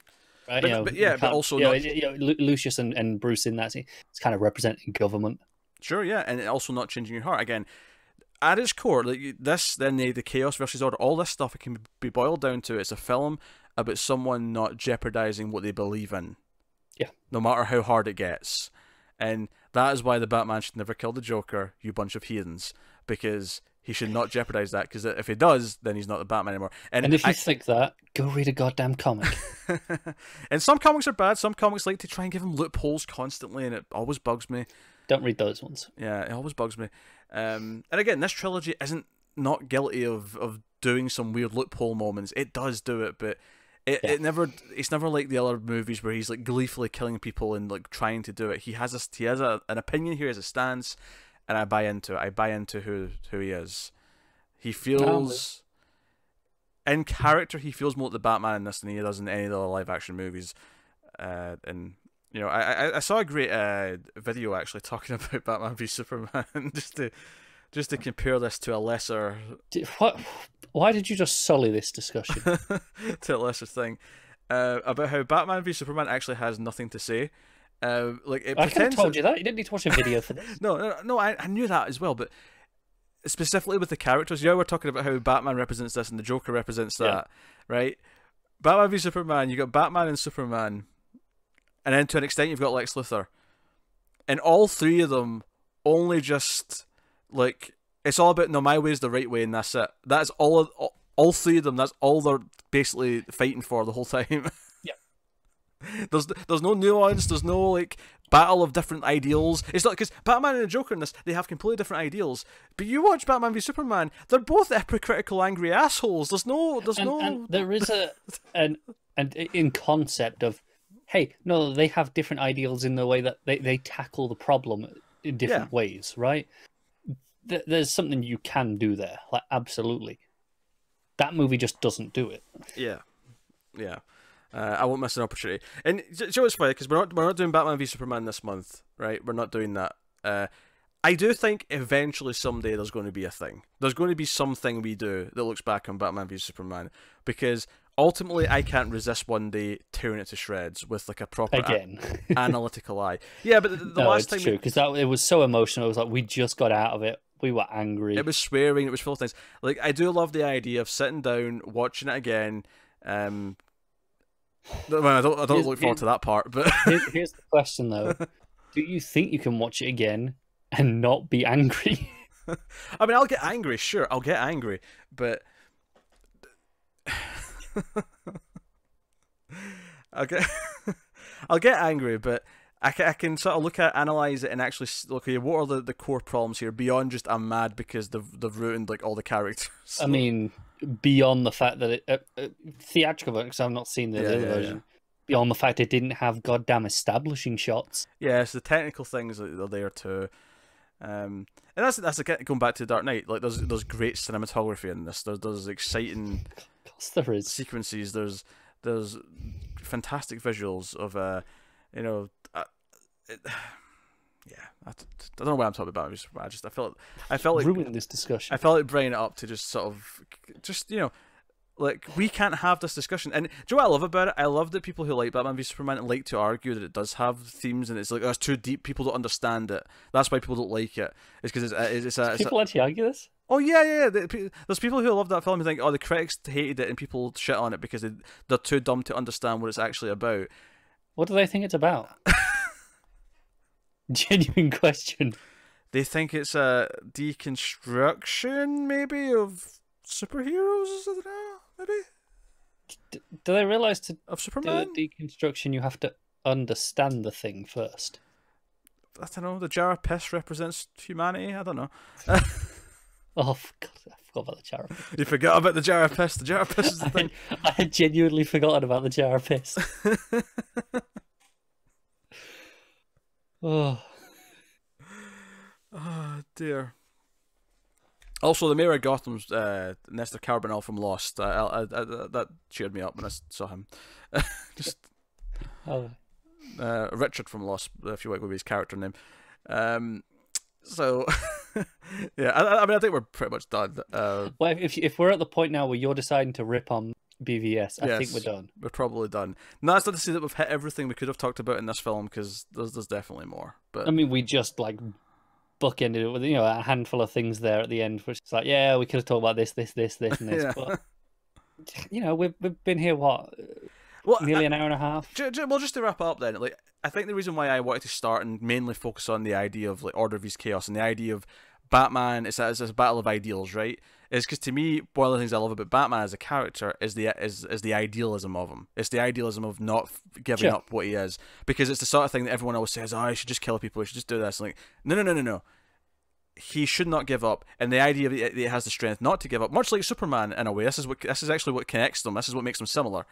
right? But also Lucius and Bruce in that, it's kind of representing government. Sure, yeah, and also not changing your heart again. At its core, the chaos versus order, all this stuff, it can be boiled down to it's a film about someone not jeopardizing what they believe in. Yeah. No matter how hard it gets. And that is why the Batman should never kill the Joker, you bunch of heathens. Because he should not jeopardize that, because if he does, then he's not the Batman anymore. And if you think that, go read a goddamn comic. And some comics are bad. Some comics like to try and give him loopholes constantly, and it always bugs me. Don't read those ones. Yeah, it always bugs me. And again, this trilogy isn't not guilty of doing some weird loophole moments. It does do it, but it's never like the other movies where he's like gleefully killing people and like trying to do it. He has an opinion here, he has a stance, and I buy into it. I buy into who he is. He feels in character. He feels more like the Batman in this than he does in any of the other live action movies. And you know, I saw a great video actually talking about Batman v Superman just to compare this to a lesser. What? Why did you just sully this discussion? To a lesser thing about how Batman v Superman actually has nothing to say. Like it I could have told you that. You didn't need to watch a video for this. No, I knew that as well, but specifically with the characters, yeah, we're talking about how Batman represents this and the Joker represents that, right? Batman v Superman, you got Batman and Superman, and then to an extent you've got Lex Luthor, and all three of them only just like it's all about no, my way is the right way, and that's it. That's all three of them. That's all they're basically fighting for the whole time. There's no nuance. There's no like battle of different ideals. It's not because Batman and the Joker in this, they have completely different ideals. But you watch Batman v Superman, they're both hypocritical, angry assholes. And there is an in concept of, hey, no, they have different ideals in the way that they tackle the problem in different ways, right? There's something you can do there, like absolutely. That movie just doesn't do it. Yeah. I won't miss an opportunity. And you know what's funny? Because we're not doing Batman v Superman this month, right? We're not doing that. I do think eventually someday there's going to be a thing. There's going to be something we do that looks back on Batman v Superman, because ultimately I can't resist one day tearing it to shreds with like a proper analytical eye. Yeah, but the last time, true, because it was so emotional. It was like we just got out of it. We were angry. It was swearing. It was full of things. Like I do love the idea of sitting down, watching it again. Well, I don't look forward to that part. But here's the question, though: do you think you can watch it again and not be angry? I mean, I'll get angry. Sure, I'll get angry, but I'll get angry, but I can sort of look at, analyze it, and actually look at what are the core problems here beyond just I'm mad because they've ruined like all the characters. I mean, beyond the fact that theatrical version, because I've not seen the other version. Beyond the fact it didn't have goddamn establishing shots. Yes, the technical things are there too. And that's again, going back to Dark Knight. Like there's great cinematography in this. There's exciting there is sequences. There's fantastic visuals of you know. I don't know what I'm talking about. I felt like ruining this discussion. I felt like bringing it up to just you know, like we can't have this discussion. And do you know what I love about it? I love that people who like Batman v Superman like to argue that it does have themes and it's like, oh, it's too deep. People don't understand it. That's why people don't like it. It's because it's people actually argue this. Oh yeah. There's people who love that film and think, oh, the critics hated it and people shit on it because they're too dumb to understand what it's actually about. What do they think it's about? Genuine question. They think it's a deconstruction, maybe, of superheroes. I don't know, maybe. Do they realize to of Superman? Do deconstruction you have to understand the thing first? I don't know. The jar of piss represents humanity. I don't know. Oh God, I forgot about the jar of piss. You forgot about the jar of piss. The jar of piss is the thing. I had genuinely forgotten about the jar of piss. Oh dear. Also, the mayor of Gotham's Nestor Carbonell from Lost. That cheered me up when I saw him. Just Richard from Lost, if you like, with his character name. So yeah, I mean, I think we're pretty much done. Well, if we're at the point now where you're deciding to rip on BVS, I think we're done. We're probably done. No, that's not to say that we've hit everything we could have talked about in this film, because there's definitely more. But I mean, we just like bookended it with, you know, a handful of things there at the end, which is like, yeah, we could have talked about this, and this. Yeah. But you know, we've been here nearly an hour and a half. Well, just to wrap up then, like I think the reason why I wanted to start and mainly focus on the idea of like Order vs Chaos and the idea of Batman, it's a battle of ideals, right? Is because to me, one of the things I love about Batman as a character is the idealism of him. It's the idealism of not giving up what he is, because it's the sort of thing that everyone always says, "Oh, he should just kill people. He should just do this." Like, no. He should not give up, and the idea that he has the strength not to give up, much like Superman in a way. This is actually what connects them. This is what makes them similar.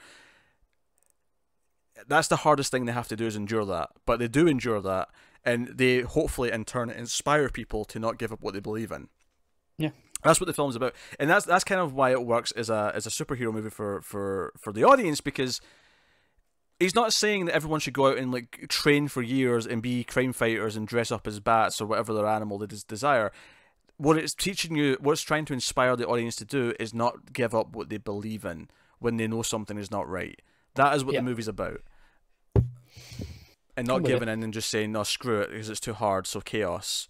That's the hardest thing they have to do, is endure that, but they do endure that, and they hopefully in turn inspire people to not give up what they believe in. Yeah. That's what the film's about, and that's kind of why it works as a superhero movie for the audience, because he's not saying that everyone should go out and like train for years and be crime fighters and dress up as bats or whatever their animal they desire. What it's teaching you, what it's trying to inspire the audience to do, is not give up what they believe in when they know something is not right. That is what the movie's about, and not giving in and just saying, "No, screw it, because it's too hard, so chaos."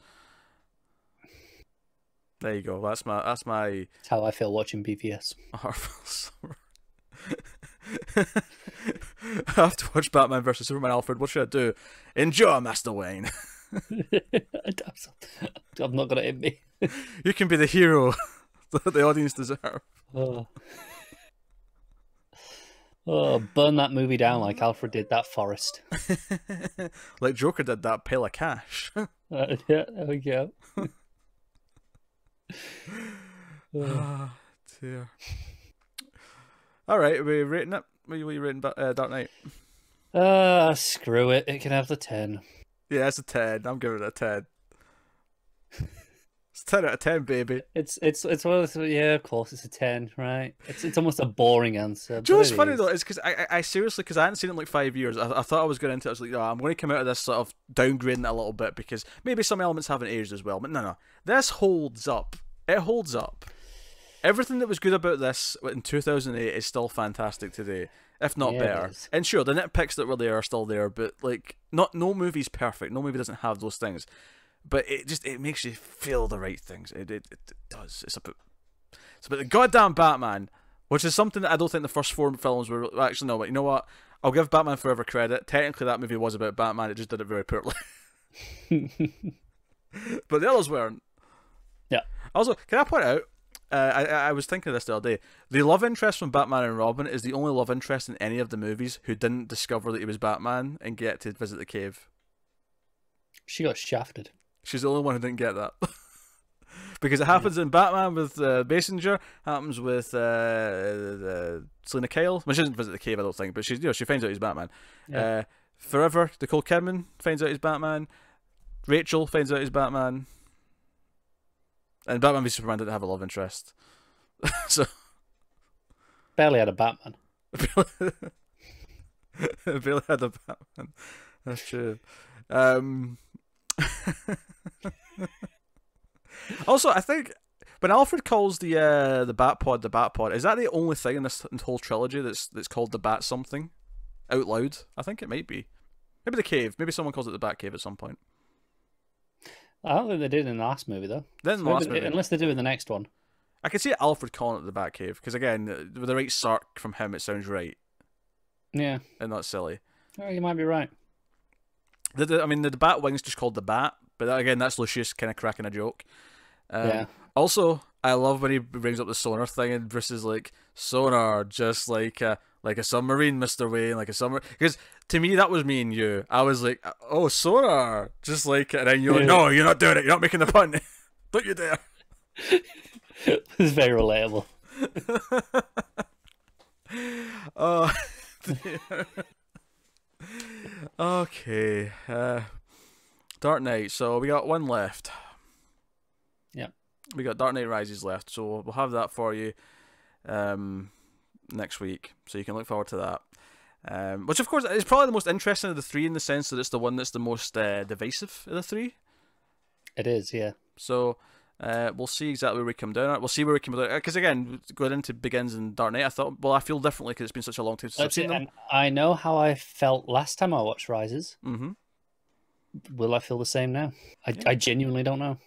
There you go. That's my. That's how I feel watching BVS. I have to watch Batman versus Superman. Alfred, what should I do? Enjoy, Master Wayne. I'm not gonna hit me. You can be the hero that the audience deserve. Oh, burn that movie down like Alfred did that forest. Like Joker did that pile of cash. Yeah, there we go. Oh, dear. All right, are we rating it? What are you rating Dark Knight? Screw it. It can have the 10. Yeah, it's a 10. I'm giving it a 10. It's 10 out of 10, baby. It's one of the, yeah, of course it's a 10, right? It's almost a boring answer. Do you know what's funny though? It's because I seriously, because I hadn't seen it in like 5 years. I thought I was going into it. I was like, oh, I'm going to come out of this sort of downgrading it a little bit because maybe some elements haven't aged as well. But no, this holds up. It holds up. Everything that was good about this in 2008 is still fantastic today, if not better. And sure, the nitpicks that were there are still there, but like, no movie's perfect. No movie doesn't have those things, but it makes you feel the right things. It does. It's about the goddamn Batman, which is something that I don't think the first 4 films were actually. No, but you know what? I'll give Batman Forever credit. Technically, that movie was about Batman. It just did it very poorly. But the others weren't. Yeah. Also, can I point out? I was thinking of this the other day. The love interest from Batman and Robin is the only love interest in any of the movies who didn't discover that he was Batman and get to visit the cave. She got shafted. She's the only one who didn't get that. Because it happens in Batman with Basinger, happens with Selena Kyle. Well, she doesn't visit the cave, I don't think, but she finds out he's Batman. Yeah. Forever, Nicole Kidman finds out he's Batman. Rachel finds out he's Batman. And Batman v Superman didn't have a love interest. So barely had a Batman. Barely had a Batman. That's true. Also, I think when Alfred calls the Batpod, is that the only thing in this whole trilogy that's called the Bat something out loud? I think it might be. Maybe the cave. Maybe someone calls it the Bat Cave at some point. I don't think they did in the last movie, though. Unless they do in the next one. I can see Alfred calling it the Batcave, because again, with the right sark from him, it sounds right. Yeah. And not silly. Oh, you might be right. The Batwing's just called the Bat, but again, that's Lucius kind of cracking a joke. Yeah. Also, I love when he brings up the sonar thing, and Bruce is like, sonar, just like a submarine, Mr. Wayne, like a submarine. Because to me, that was me and you. I was like, oh, sonar, just like, and then you're like, no, you're not doing it. You're not making the pun. Don't you dare. It's very relatable. Oh, okay. Dark Knight. So we got one left. Yeah. We got Dark Knight Rises left. So we'll have that for you next week. So you can look forward to that. Which, of course, is probably the most interesting of the 3 in the sense that it's the one that's the most divisive of the 3. It is, yeah. So we'll see exactly where we come down at. We'll see where we come down. Because again, going into Begins and Dark Knight, I thought, well, I feel differently because it's been such a long time since I've seen them. And I know how I felt last time I watched Rises. Mm-hmm. Will I feel the same now? I genuinely don't know.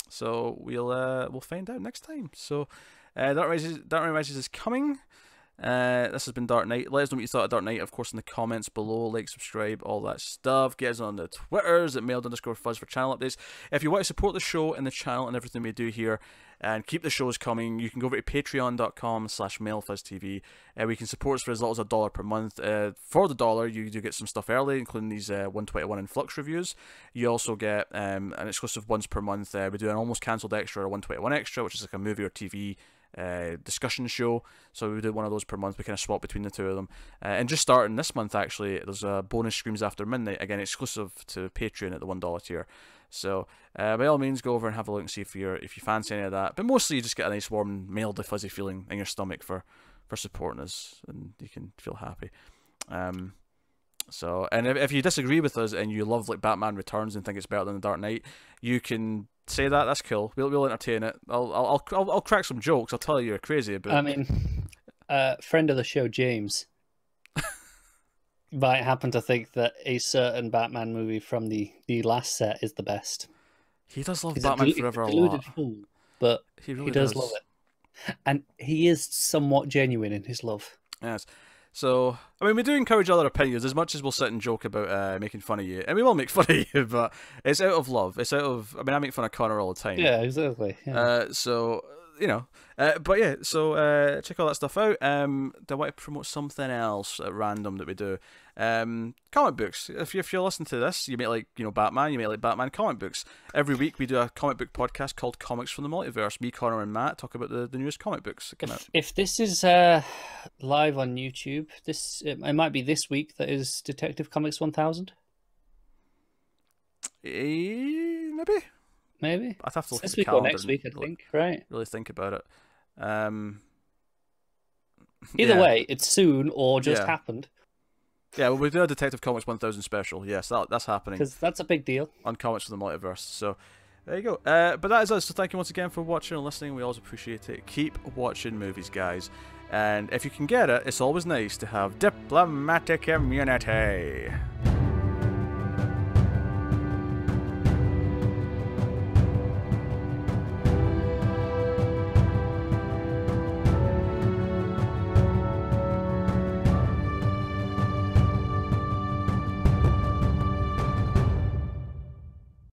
So we'll find out next time. So Dark Knight Rises is coming. This has been Dark Knight. Let us know what you thought of Dark Knight, of course, in the comments below. Like, subscribe, all that stuff. Get us on the Twitters at mailed_fuzz for channel updates. If you want to support the show and the channel and everything we do here, and keep the shows coming, you can go over to patreon.com/mailfuzztv. We can support us for as little as $1 per month. For the dollar, you do get some stuff early, including these 121 and Flux reviews. You also get an exclusive once per month. We do an almost cancelled extra, or 121 extra, which is like a movie or TV discussion show. So we do one of those per month. We kind of swap between the two of them. And just starting this month, actually, there's a bonus Screams After Midnight, again exclusive to Patreon at the $1 tier. So by all means, go over and have a look and see if you fancy any of that. But mostly, you just get a nice warm, mildly fuzzy feeling in your stomach for supporting us, and you can feel happy. So, and if you disagree with us and you love like Batman Returns and think it's better than The Dark Knight, you can say that. That's cool. We'll entertain it. I'll crack some jokes. I'll tell you you're crazy about. I mean, friend of the show James might happen to think that a certain Batman movie from the last set is the best. He does love Batman Forever a lot. Fool, but he really does love it, and he is somewhat genuine in his love. Yes. So, I mean, we do encourage other opinions as much as we'll sit and joke about making fun of you. And we will make fun of you, but it's out of love. It's out of... I mean, I make fun of Connor all the time. Yeah, exactly. Yeah. So, you know. But yeah, so check all that stuff out. Do I want to promote something else at random that we do? Comic books. If you're listening to this, you may like, Batman, you may like Batman comic books. Every week we do a comic book podcast called Comics from the Multiverse. Me, Connor, and Matt talk about the newest comic books that come out. If this is live on YouTube, it might be this week that is Detective Comics 1000. Maybe. I'd have to look at this the week calendar or next week, I think. Right. Really think about it. Either way, it's soon or just happened. Yeah, well, we do a Detective Comics 1000 special. Yes, that's happening. Because that's a big deal. On Comics from the Multiverse. So, there you go. But that is us. So thank you once again for watching and listening. We always appreciate it. Keep watching movies, guys. And if you can get it, it's always nice to have diplomatic immunity.